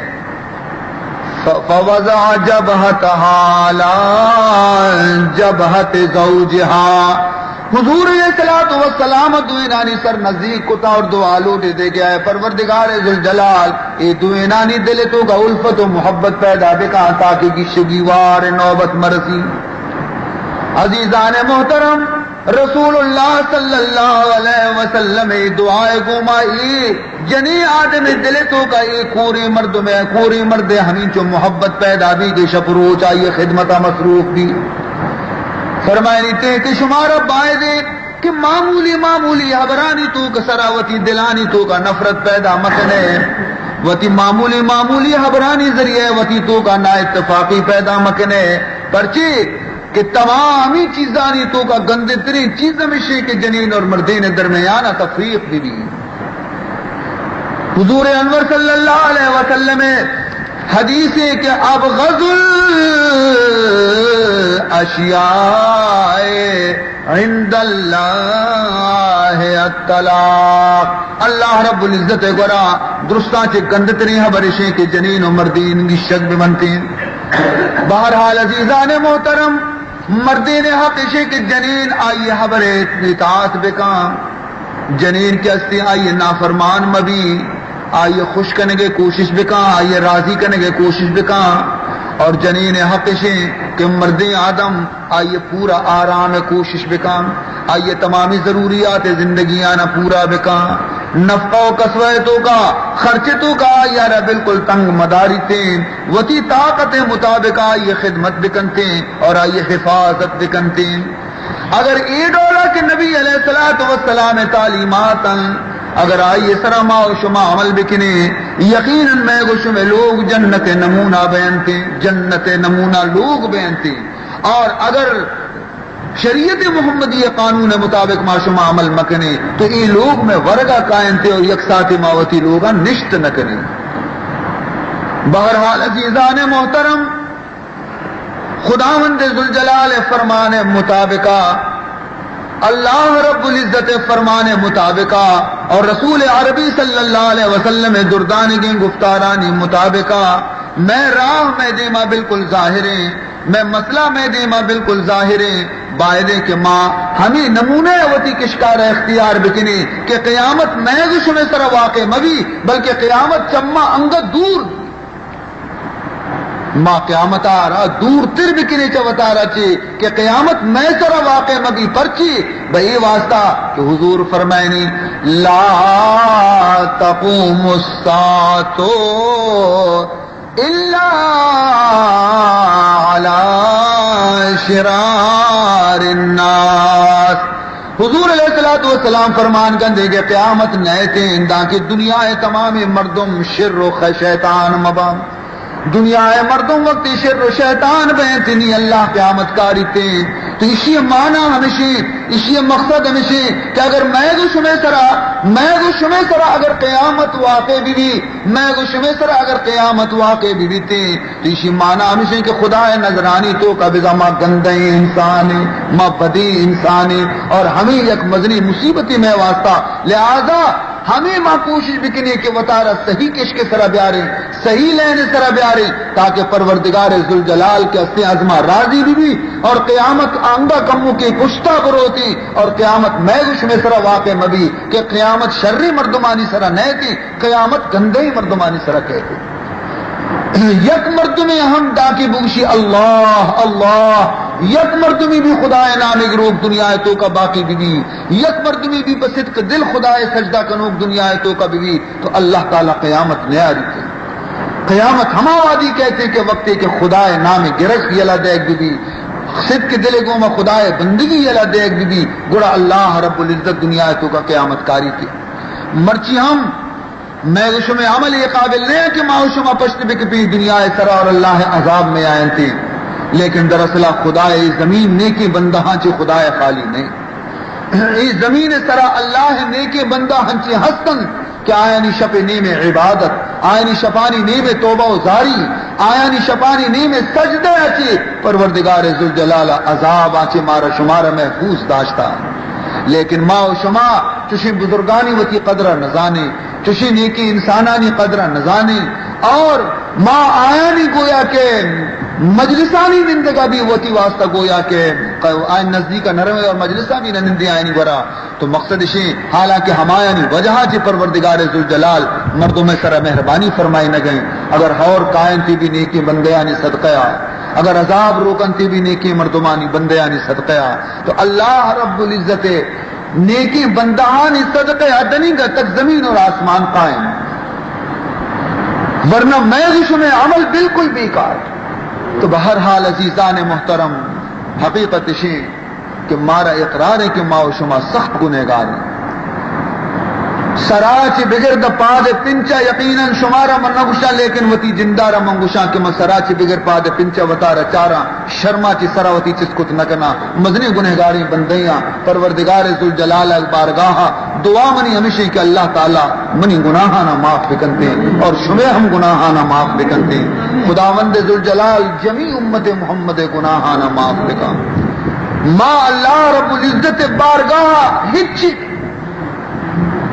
فوضع جبہتہا لا جبہت زوجہا حضور علیہ السلام دوینانی سر نزدیک کتا اور دعا لوٹے دے گیا ہے پروردگار ذوالجلال اے دوینانی دل تو کا الفت و محبت پیدا بکا تاکہ کی شگیوار نوبت مرسی عزیزان محترم رسول اللہ صلی اللہ علیہ وسلم دعائے گمائی جنی آدم دلے تو کا ایک کوری مرد میں کوری مرد ہمیں جو محبت پیدا بھی کہ شپرو چاہیے خدمت مصروف بھی فرمائنی تے شمار بائے دے کہ معمولی حبرانی تو کا سراوتی دلانی تو کا نفرت پیدا مکنے وتی معمولی حبرانی ذریعے وتی تو کا نا اتفاقی پیدا مکنے پرچی کہ تمامی چیزانی تو کا گندے ترین چیز ہمیشہ کے جنین اور مردین درمیان تفریق بھی حضور انور صلی اللہ علیہ وسلم حدیث ہے کہ ابغض الاشیاء عند اللہ الطلاق اللہ رب العزت گورا درستاں چے گند ترین حبرشیں کے جنین اور مردین کی شک بھی بنتے ہیں بہرحال عزیزان محترم مردین حقیقی کے جنین آئیے حبر اطاعت بکاں جنین کی ہستی آئیے نافرمان مبی آئیے خوش کرنے کے کوشش بکاں آئیے راضی کرنے کے کوشش بکاں اور جنین حقیقی کہ مرد آدم آئیے پورا آرام کوشش بکاں آئیے تمامی ضروریات زندگی آنا پورا بکاں نفقہ و کسوہ کا خرچے تو کا یارا بالکل تنگ مداری تیں وتی طاقت مطابق آئیے خدمت بکنتے اور آئیے حفاظت بکنتے اگر اے ڈولا کہ نبی علیہ الصلوۃ والسلام تعلیمات اگر آئیے سرما و شما عمل بکنے یقیناً میں گوش میں لوگ جنت نمونہ بیانتے جنت نمونہ لوگ بیانتے اور اگر شریعت محمدی قانون مطابق ما شما عمل مکنے تو یہ لوگ میں ورگا قائم تھے اور یکسات ماوتی لوگا نشت نہ کریں بہرحال عزیزان محترم خداوند ذوالجلال فرمان مطابقہ اللہ رب العزت فرمان مطابقہ اور رسول عربی صلی اللہ علیہ وسلم دردان کی گفتارانی مطابقہ میں راہ میں دیما بالکل ظاہریں میں مسئلہ میں دیما بالکل ظاہریں باعدے کہ ماں ہمیں نمونے وتی کشکار اختیار بکنی کہ قیامت میں گش میں سر واقع مبی بلکہ قیامت چما انگت دور ماں قیامت آ رہا دور تر بکنے چوتا رہا چی کہ قیامت میں سر واقع مبی پرچی بھئی واسطہ کہ حضور فرمائنی لا تقوم الساعة الا على شرار الناس حضور علیہ الصلوۃ والسلام فرمان گندے کہ قیامت نئے تھے انداں کی دنیا تمام مردم شر و شیطان مبام دنیا مردم وقت شر و شیطان بہتنی اللہ قیامت کاری تھے تو اسی معنی ہمیشہ اسی مقصد ہمیشہ کہ اگر میں گو شمع سرا اگر قیامت واقع بھی میں گو شمع سرا اگر قیامت واقع بھی تھے تو اسی معنی ہمیشہ کہ خدا نظرانی تو قبضہ ما گندے انسان ما بدی انسان اور ہمیں یک مزنی مصیبتی میں واسطہ لہذا ہمیں ماں کوشش بکنی کہ وطارہ صحیح کش کے سرا بیارے صحیح لینے سرا بیارے تاکہ پروردگار ذوالجلال کے ہستے عظمہ راضی بھی اور قیامت آندہ کموں کی کشتہ بروتی اور قیامت میں گش میں سرا واقع مبی کہ قیامت شرری مردمانی سرا نہیں تھی قیامت گندے ہی مردمانی سرا کہتے یک مردمی ہم ڈاکی بوشی اللہ اللہ یک مردمی بھی خدا نام گروپ دنیا تو کا باقی بھی یک مردمی بھی بصدق دل خدا سجدہ کنوک دنیا تو کا بھی تو اللہ تعالی قیامت نیا رکھے قیامت ہما وادی کہتے کہ وقتے کہ خدا نام گرش یلا دیکھ بھی صدق دل گو میں خدا بندگی یلا دیکھ بھی گڑا اللہ رب العزت دنیا تو کا قیامت کاری تھی مرچی ہم میں شمع عمل یہ قابل نہیں کہ ماں شمع پشت بکپی دنیا سرا اور اللہ عذاب میں آئیں تھے لیکن دراصل خدا زمین نیکی بندہ ہنچے خدا خالی نہیں اس زمین سرا اللہ نیکی بندہ ہنچے ہستن کہ آیانی شپ نیم عبادت آیانی شپانی نیم توبہ و زاری آیانی شپانی نیم سجدہ اچے پروردگار ذوالجلال عذاب آچے مارا شمارا محفوظ داشتا لیکن ماں و شما چشی بزرگانی وتی قدرہ نزانے چشی نیکی انسانانی قدرہ نزانے اور ماں آیانی گویا کہ مجلسانی نندگا بھی وتی واسطہ گویا کہ آئین نزدیک نرمے اور مجلسہ بھی نندی آئینی برا تو مقصد شی حالانکہ ہمایانی وجہ چی پروردگار ذوالجلال مردوں میں سر مہربانی فرمائی نہ گئیں اگر اور قائم تھی بھی نیکی بندیانی صدقہ اگر عذاب روکنتی بھی نیکی مردمانی بندیانی صدقہ تو اللہ رب العزت نیکی بندہانی صدقہ دنی کا تک زمین اور آسمان قائم، ورنہ میں میں عمل بالکل بیکار۔ تو بہرحال عزیزان محترم حقیقت شی کہ مارا اقرار ہے کہ ما و شما سخت گنہگار ہیں، سراچ بغیر دا پاد پنچا یقیناً شمارا من نگوشا لیکن وتی جندارا منگوشا کہ من سراچ بغیر پاد پنچا وطارا چارا شرما چی سراوتی چسکت نکنا مزنی گنہگاری بندیاں پروردگار ذوالجلال بارگاہ دعا منی ہمیشہ کہ اللہ تعالی منی گناہانا معاف بکنتے اور شمع ہم گناہانا معاف بکنتے، خداوند ذوالجلال جمیع امت محمد گناہانا معاف بکا، ما اللہ رب العزت بارگاہ ہچی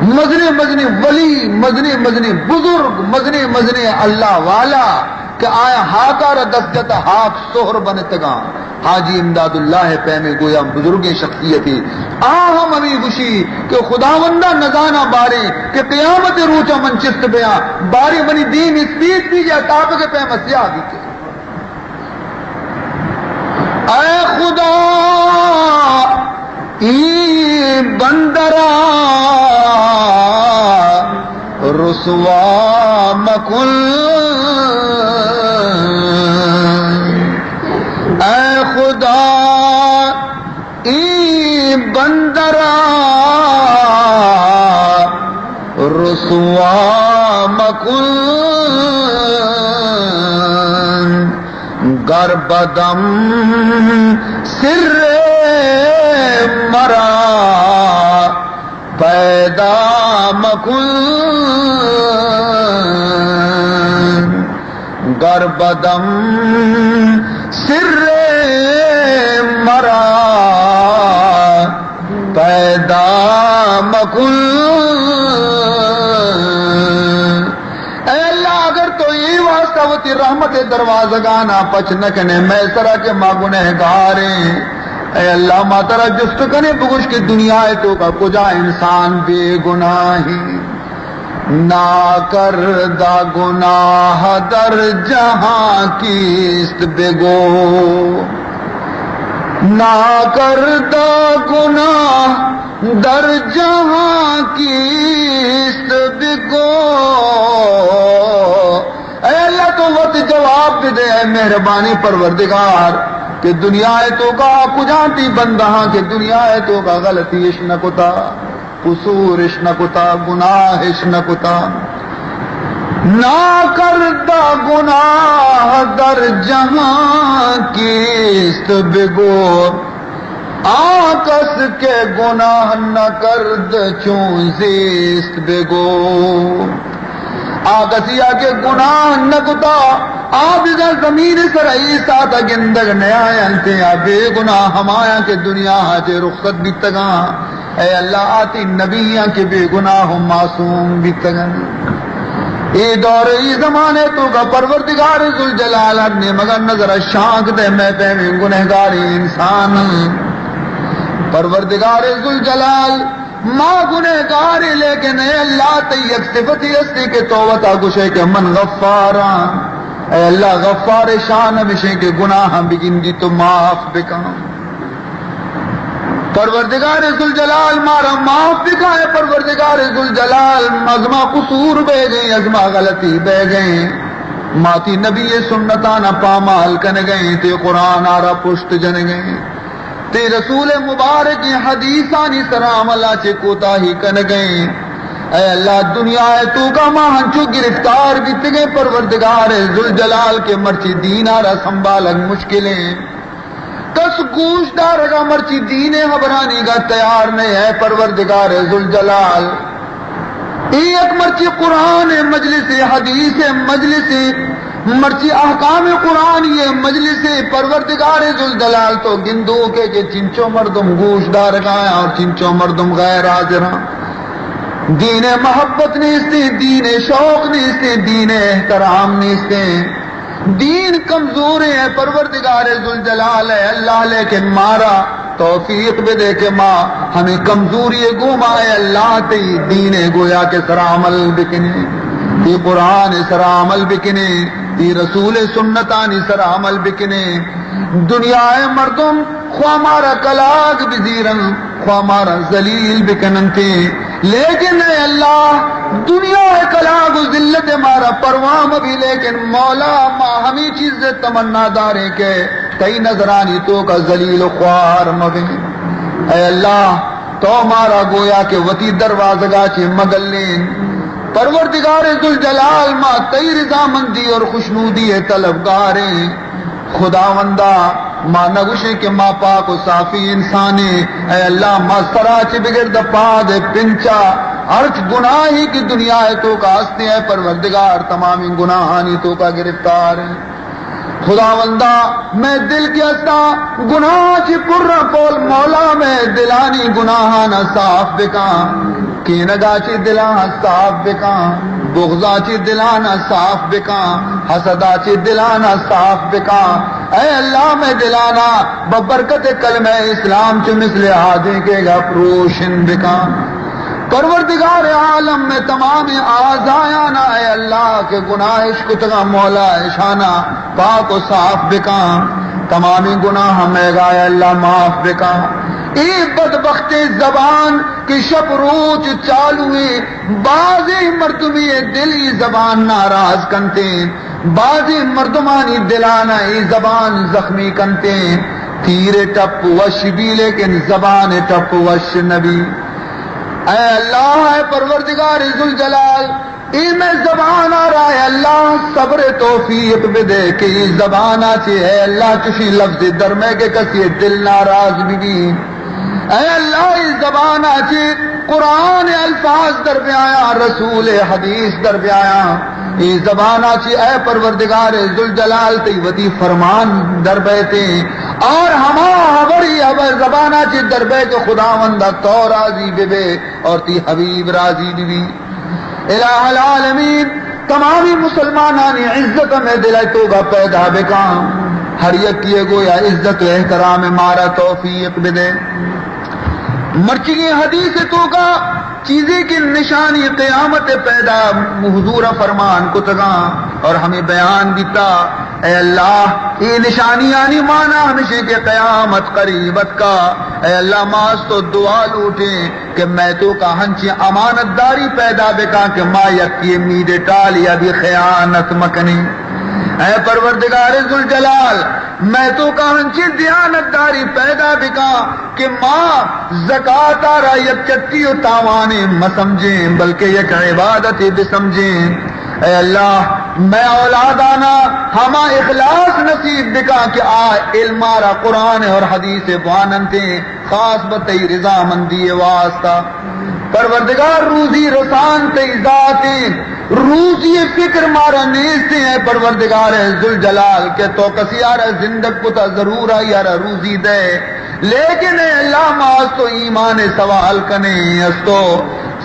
مزنے مزنے ولی مزنے مزنے بزرگ مزنے مزنے اللہ والا کہ آیا ہاکار دستت ہاک سہر بنتگا حاجی امداد اللہ پہ میں گویا بزرگ شخصیتی ہم ہمیں خوشی کہ خداوندہ نزانہ بارے کہ قیامت روچا منچست بیا بارے منی دین اسپیت بھی جا تاب کے پہ مسیح آگی کے اے خدا ای بندرا رسوا مکن، اے خدا ای بندرا رسوا مکن، گر بدم سر مرا پیدا مکن، گر بدم سر مرا پیدا مکن، اے اللہ اگر تو یہ واسطہ ہوتی رحمت دروازگانا پچ نکنے میں سرا کے ماں گنہگاریں، اے اللہ ماترا جست کنے بگش کی دنیا ہے تو کا کجا انسان بے گناہی نا کردہ گناہ در جہاں کیست بگو، نا کردہ گناہ در جہاں کیست بگو، اے اللہ تو وقت جواب بھی دے اے مہربانی پروردگار کہ دنیا ہے تو کا کجانتی بندہاں کہ دنیا ہے تو کا غلطی اشنکتا قصور اشنکتا گناہ اشنکتا، نا کردہ گناہ در جہاں کیست بگو، آکس کے گناہ نہ کرد چون زیست بگو، آگسیا کے گناہ نکتا آبیزا زمین سرائی ساتا گندگ نیاینتے بے گناہ ہمایا کے دنیا حاجے رخصت بیتگا، اے اللہ آتی نبیاں کے بے گناہ معصوم بیتگا، اے دور ای زمانے تو کا پروردگار ذوالجلال نے مگر نظر شانک دے میں پہ میں گنہگاری انسان، پروردگار ذوالجلال ماں گنہگاری لیکن اے اللہ تیک صفتی استی کے توبتا گشے کے من غفاران، اے اللہ غفار شان ہمیشہ کے گناہ بگن دی تو معاف بکا، پروردگار ذوالجلال مارا معاف بکا ہے، پروردگار ذوالجلال ازما قصور بے گئیں ازما غلطی بے گئیں، ماتی نبی سنتانا پامال کن گئیں تے قرآن آرہ پشت جن گئیں تے رسول مبارک حدیثانی سلام اللہ چے کوتا ہی کن گئیں، اے اللہ دنیا ہے تو کا ماں ہنچو گرفتار بیت گئے، پروردگار ذوالجلال کے مرچی دین آرہ سنبھالک مشکلیں، کس گوش دار کا مرچی دین حبرانی کا تیار نہیں ہے، پروردگار ذوالجلال ایک مرچی قرآن مجلس حدیث مجلس مرچی احکام قرآن یہ مجلس پروردگار ذوالجلال تو گندو کے چنچو مردم گوش دار گایا اور چنچو مردم غیر حاضرہ، دین محبت نیستے، دین شوق نیستے، دین احترام نیستے، دین کمزور ہے پروردگار ذوالجلال ہے اللہ، لیکن مارا توفیق بھی دے کے ماں ہمیں کمزوری گوما ہے اللہ تی دین گویا کے سر عمل بکنے، یہ قرآن سر عمل بکنے، تی رسول سنتانی سر عمل بکنے دنیا مردم خواہ مارا کلاگ بزیرن خواہ مارا ذلیل بکننتے لیکن اے اللہ دنیا کلاگ و ذلت مارا پروام بھی لیکن مولا ما ہمیں چیز تمنا دارے کے تئی نظرانی تو کا ذلیل و خوار مبیں اے اللہ تو مارا گویا کہ وتی دروازگاہ چے مگلین پروردگار ذوالجلال ما تئی رضامندی اور خوشنودی طلبگاریں خداوندا ما نگوشے کہ ما پاک و صافی انسانے اے اللہ ما سراچ بگرد پاد پنچا ارچ گناہی کی دنیا ہے تو کا ہستے ہے پروردگار تمامی گناہانی تو کا گرفتار ہے خداوندا میں دل کے ہستا گناہ چی پر کول مولا میں دلانی گناہانا صاف بکاں کینگا چی دلانا صاف بکاں بغضا چی دلانا صاف بکاں حسدا چی دلانا صاف بکاں اے اللہ میں دلانا ببرکت کلمہ اسلام چی مثل آدھے کے گا پروشن بکاں پروردگار عالم میں تمام آزایانا اے اللہ کے گناہ اشکتگا مولا اشانا پاک و صاف بکاں تمامی گناہ میں گائے اللہ معاف بکاں ای بدبخت زبان کی شب روچ چالوئے بازی مردمی دلی زبان ناراض کنتے بازی مردمانی دلانا ای زبان زخمی کنتے تیر ٹپ وش بھی لیکن زبان ٹپ وش نبی اے اللہ اے پروردگار ذوالجلال ای میں زبان آ رہا ہے اللہ صبر توفیق بدے کہ ای زبان آچے اے اللہ کسی لفظ درمے کے کسی دل ناراض بھی اے اللہ ای زبان آچے قرآن الفاظ در پہ آیا رسول حدیث در پہ آیا ای زبان آچے اے پروردگار ذوالجلال تی وتی فرمان در بیتے اور ہما ہماری زبانہ چی دربے کے خداوندہ تو راضی بے اور تی حبیب راضی بھی الہ العالمین تمامی مسلمانانی عزت میں دلائی تو گا پیدا بکاں ہر یک کیے گویا عزت و احترام مارا توفیق بدے مرچی حدیث تو کا چیزیں کی نشانی قیامت پیدا حضور فرمان کتگاں اور ہمیں بیان دیتا اے اللہ یہ نشانیانی مانا ہمیشہ کہ قیامت قریبت کا اے اللہ ماس تو دعا لوٹے کہ میں تو کا ہنچی امانت داری پیدا بکا کہ ما یکی امید ٹالی ابھی خیانت مکنی اے پروردگار ذوالجلال میں تو کا ہنچی دیانت داری پیدا بکا کہ ماں زکاة آرہ یک چٹی و تاوانے مسمجھیں بلکہ یک عبادت بسمجھیں اے اللہ میں اولادانا ہما اخلاص نصیب بکا کہ علم آرہ قرآن اور حدیث بواننتے خاص بتی رضا مندی واسطہ پروردگار روزی رسان تی ذاتیں روزی فکر مارا نیستے ہیں پروردگار ذوالجلال کہ تو کسی آرہ زندگ پتا ضرور آئی آرہ روزی دے لیکن اے اللہ ماس تو ایمان سوال کنے اس تو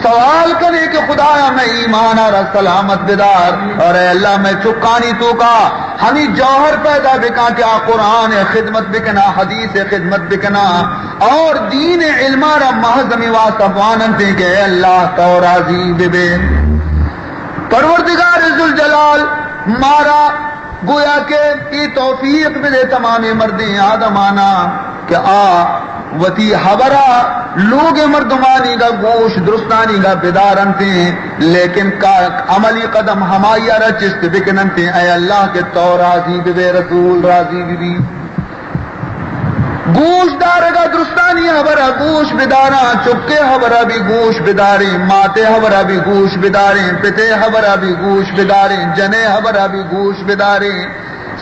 سوال کرے کہ خدایا میں ایمان آرہ سلامت بدار اور اے اللہ میں چکانی تو کا ہمیں جوہر پیدا بکا کہ قرآن خدمت بکنا حدیث خدمت بکنا اور دین علم آرہ محضمی واسطہ واننتے کہ اے اللہ تو راضی بے پروردگار ذوالجلال مارا گویا کہ یہ توفیق بدے تمام مردیں آدمانا کہ وتی حبرہ لوگ مردمانی کا گوشت درستانی کا بیدارنتے لیکن کا عملی قدم ہمائی رچست بکننتے اے اللہ کے تو راضی بے رسول راضی بھی گوشت دارگا درستانی حبرہ گوشت بدارا چکے حبرہ بھی گوشت بدارے ماتے حبرہ بھی گوشت بدارے پتے حبرہ بھی گوشت بدارے جنے حبرہ بھی گوشت بدارے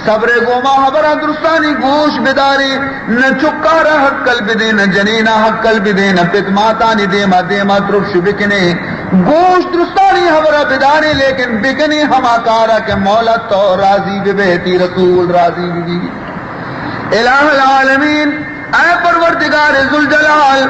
صبر گوما حبرہ درستانی گوشت بدارے نہ چکارا حق قلب دے نہ جنینا حق قلب دے نہ پت ماتانی دیما ترکش بکنے گوشت درستانی حبرہ بدارے لیکن بکنے ہما کارا کہ مولا تو راضی بہتی رسول راضی بھی الہ العالمین اے پروردگار ذوالجلال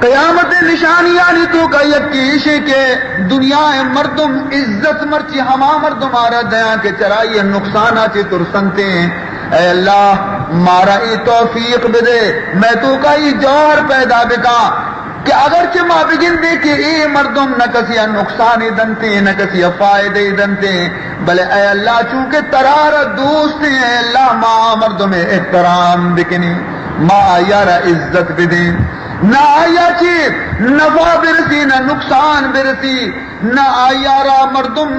قیامت نشانیانی تو کا یکیشے کے دنیا مردم عزت مرچی ہما مردم آرہ دیا کے چرائی نقصانات ترسنتے ہیں اے اللہ مارا ای توفیق بدے میں تو کا ای جوہر پیدا بکا کہ اگرچہ ما بگن دے کہ اے مردم نہ کسی نقصان دنتے نہ کسی فائدے دنتے، بلے اے اللہ چونکہ ترار دوست ہیں، اے اللہ ما مردم احترام بکنی، ما یار عزت بدیں، نہ آیا چی نفع برسی نہ نقصان برسی، نہ آیارا مردم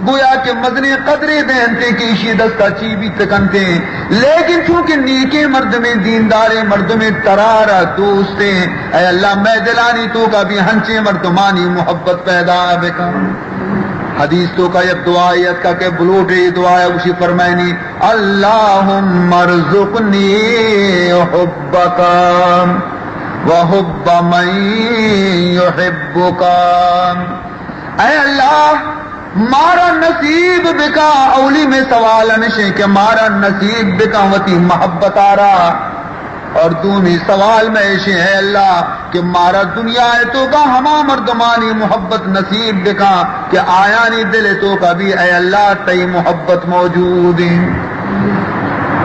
گویا کہ مدنی قدرے دینتے کہ اسی دستا چی بھی تکنتے، لیکن چونکہ نیکے مردم دیندار مردم ترارا دوستے، اے اللہ میں دلانی تو کا بھی ہنچے مردمانی محبت پیدا بکا۔ حدیث تو کا یک دعائیت کا کہ بلوٹے دعائے اسی فرمائنی اللہم ارزقنی حبکا وحب من یحبکا، اے اللہ مارا نصیب بکا، اولی میں سوال نشے کہ مارا نصیب بکا وتی محبت آرا، اور دومی سوال میں ایشے ہے اللہ کہ مارا دنیا ہے تو کا ہما مردمانی محبت نصیب بکا کہ آیا نہیں دل تو کا بھی اے اللہ تی محبت موجود ہے۔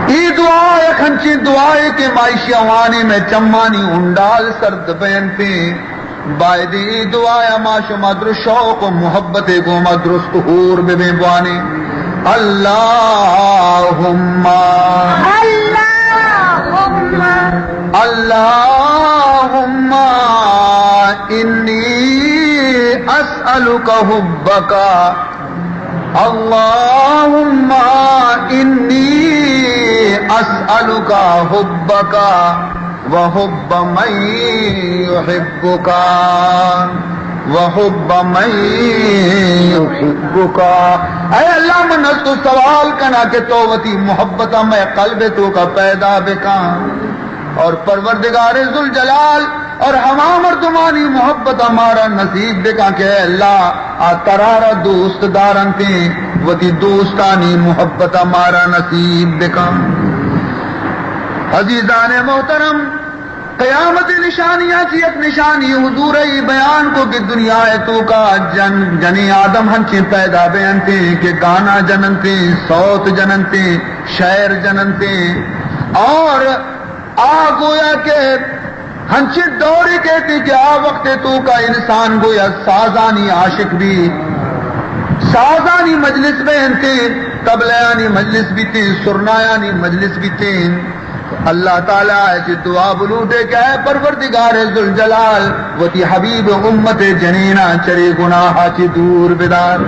ای دعا ایک ہنچی دعائے کہ معاشی عوانی میں چمانی انڈال سرد پہنتے، بائدی دعایا ما شما در شوق و محبت کو مدرست حور بے بوانے اللہم اللہم انی اسألک حبک اللہم انی اسألک حبک وحب من یحبک وحب من یحبک، اے اللہ من اس تو سوال کنا کہ توتی محبت میں قلب تو کا پیدا بکا، اور پروردگار ذوالجلال اور ہما مردمانی محبت ہمارا نصیب بکا کہ اے اللہ ترارا دوست دارنتے وتی دوستانی محبت ہمارا نصیب بکا۔ عزیزان محترم، قیامت نشانیاں چی ایک نشانی حضور ای بیان کو کہ دنیا ہے تو کا جنی آدم ہنچے پیدا بیانتے کہ گانا جننتے، صوت جننتے، شعر جننتے، اور گویا کہ ہنچے دوری کہتے کہ وقت تو کا انسان گویا سازانی عاشق بھی، سازانی مجلس بیانتے، تبلیانی مجلس بھی تے، سرنایانی مجلس بھی تے، اللہ تعالیٰ ایسی دعا بلوٹے کہ اے پروردگار ذوالجلال وتی حبیب امت جنینا چرے گناہ چی دور بدار،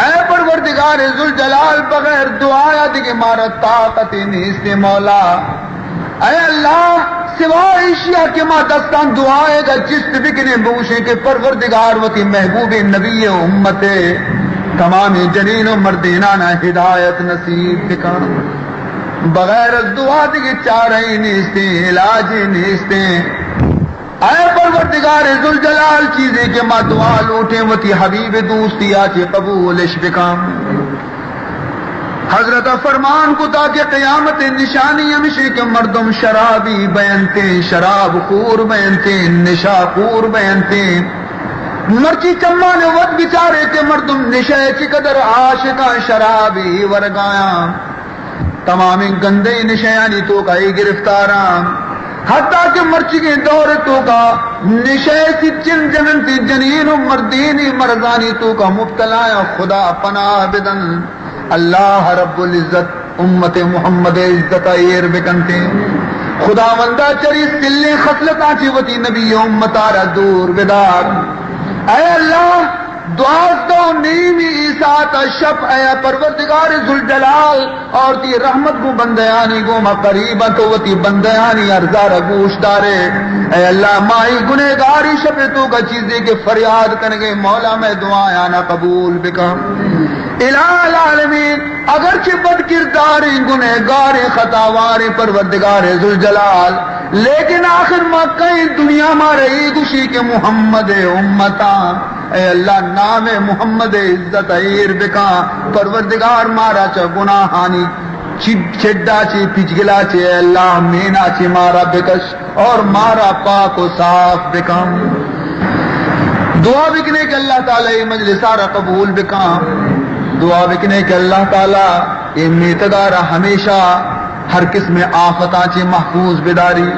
اے پروردگار ذوالجلال بغیر دعایا دیکھ مارا طاقت نیست مولا، اے اللہ سوائے اشیاء کے ماں دستان دعائے گا جست بکنے بوشے کے پروردگار وتی محبوب نبی امت تمام جنین و مردینانا ہدایت نصیب بکن، بغیر دعا دیکھ چارے نیستے علاج نیستے، اے پروردگار ذوالجلال چیزیں کہ ماں دعا لوٹیں وتی حبیب دوستی آچے قبولش بکن۔ حضرت فرمان کو تاکہ قیامت نشانی ہمشے کہ مردم شرابی بیانتے، شراب خور بیانتے، نشا خور بیانتے، مرچی چمان ود بچارے کہ مردم نشے چی قدر عاشقاں شرابی ورگایا، تمام گندے نشیانی تو کا ہی گرفتاراں، حتیٰ کہ مرچی کے دور تو کا نشے سی چن جننتی جنین و مردینی مرزانی تو کا مبتلا خدا پناہ بدن، اللہ رب العزت امت محمد عزت ایر بکنتے، خدا وندہ چری سلے خصلتاں چی وتی نبی امتارا دور بدار، اے اللہ دوازدہ نیمی عیسیٰ شب اے پروردگار ذوالجلال اور تی رحمت کو بندیانی کو ما قریبا تو وتی بندیانی ارزار گوش دارے، اے اللہ مائی گنہگاری شب تو کا چیزیں کے فریاد کرنگے مولا میں دعایانا قبول بکا۔ الہ العالمین اگرچہ بد کرداری گنہگاری خطاواری پروردگار ذوالجلال، لیکن آخر ما کئی دنیا ما رہی گوشی کے محمد امتاں، اے اللہ نام محمد عزت ایر بکا، پروردگار مارا چا گناہانی چھڈا چی پچگلا چی، اے اللہ مینا چی مارا بکش اور مارا پاک و صاف بکا۔ دعا بکنے کہ اللہ تعالی مجلس سارا قبول بکا، دعا بکنے کہ اللہ تعالی امیتگارا ہمیشہ ہر قسم آفتاں چی محفوظ بداری،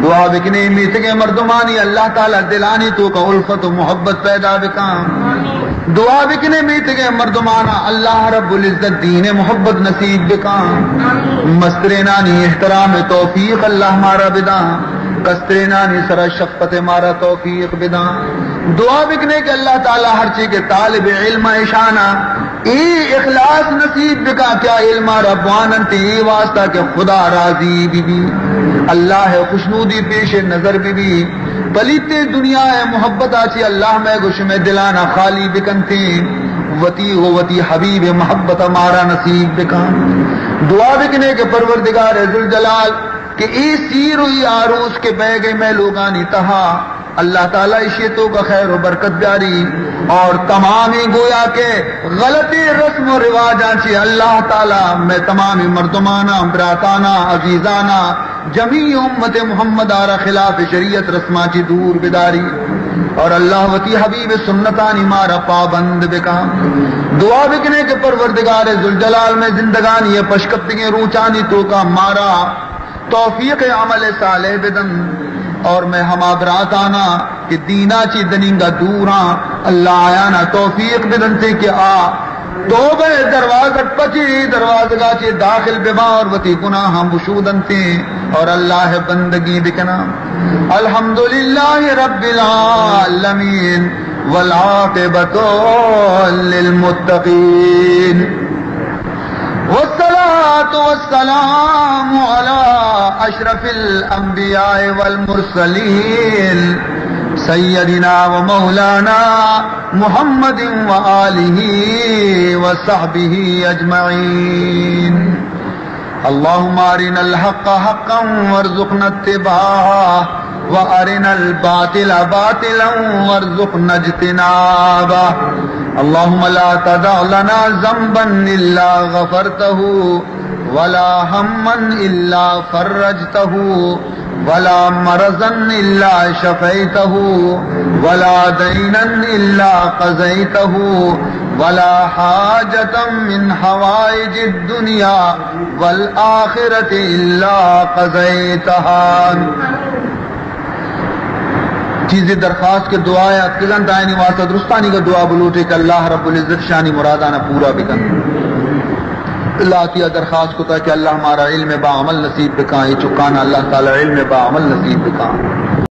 دعا بکنے میت کے مردمانی اللہ تعالیٰ دلانی تو کا الفت و محبت پیدا بکام دعا بکنے میت کے مردمانا اللہ رب العزت دین محبت نصیب بکام مسترینانی احترام توفیق اللہ مارا بدام کسترینانی سرا شفقت مارا توفیق بدام دعا بکنے کے اللہ تعالیٰ ہر چیز کے طالب علم اشانہ ای اخلاص نصیب بکا کیا علم ربواننتی ای واسطہ کہ خدا راضی بی اللہ خوشنودی پیش نظر بی پلیتے دنیا ہے محبت آچی اللہ میں گوش میں دلانا خالی بکنتی وتی ہو وتی حبیب محبت ہمارا نصیب بکا دعا بکنے کے پروردگار ذوالجلال کہ ای سیر ہوئی آروس کے بہ گئے میں لوگانی تہا اللہ تعالیٰ عشیتوں کا خیر و برکت جاری اور تمامی گویا کے غلطی رسم و رواجاں چی اللہ تعالیٰ میں تمامی مردمانہ براتانہ عزیزانہ جمیع امت محمد آرہ خلاف شریعت رسماں چی دور بداری اور اللہ وتی حبیب سنتانی مارا پابند بکا دعا بکنے کے پروردگار ذوالجلال میں زندگانی پشکپتیں روچانی تو کا مارا توفیق عمل صالح بدن اور میں ہما برات آنا کہ دینا چی دنینگا دوراں اللہ آیانا توفیق بدن سے کہ آ توبہ دروازت پچی دروازگا چی داخل بما اور وتی گناہ ہم بشودن سے اور اللہ بندگی بکنا الحمدللہ رب العالمین والعاقبۃ للمتقین والصلاة والسلام على أشرف الأنبياء والمرسلين سيدنا ومولانا محمد وآله وصحبه أجمعين اللهم أرنا الحق حقا وارزقنا اتباعه وأرنا الباطل باطلا وارزقنا اجتنابه اللهم لا تدع لنا ذنبا إلا غفرته ولا هما إلا فرجته ولا مرضا إلا شفيته ولا دينا إلا قضيته ولا حاجة من حوائج الدنيا والآخرة إلا قضيتها چیزیں درخواست کے دعائیں اتقلن دائنی واسطہ درستانی کا دعا بلوٹے کہ اللہ رب العزت شانی مرادانہ پورا بکن اللہ کیا درخواست کو تھا کہ اللہ ہمارا علم با عمل نصیب بکائیں چکانا اللہ تعالی علم با عمل نصیب بکائیں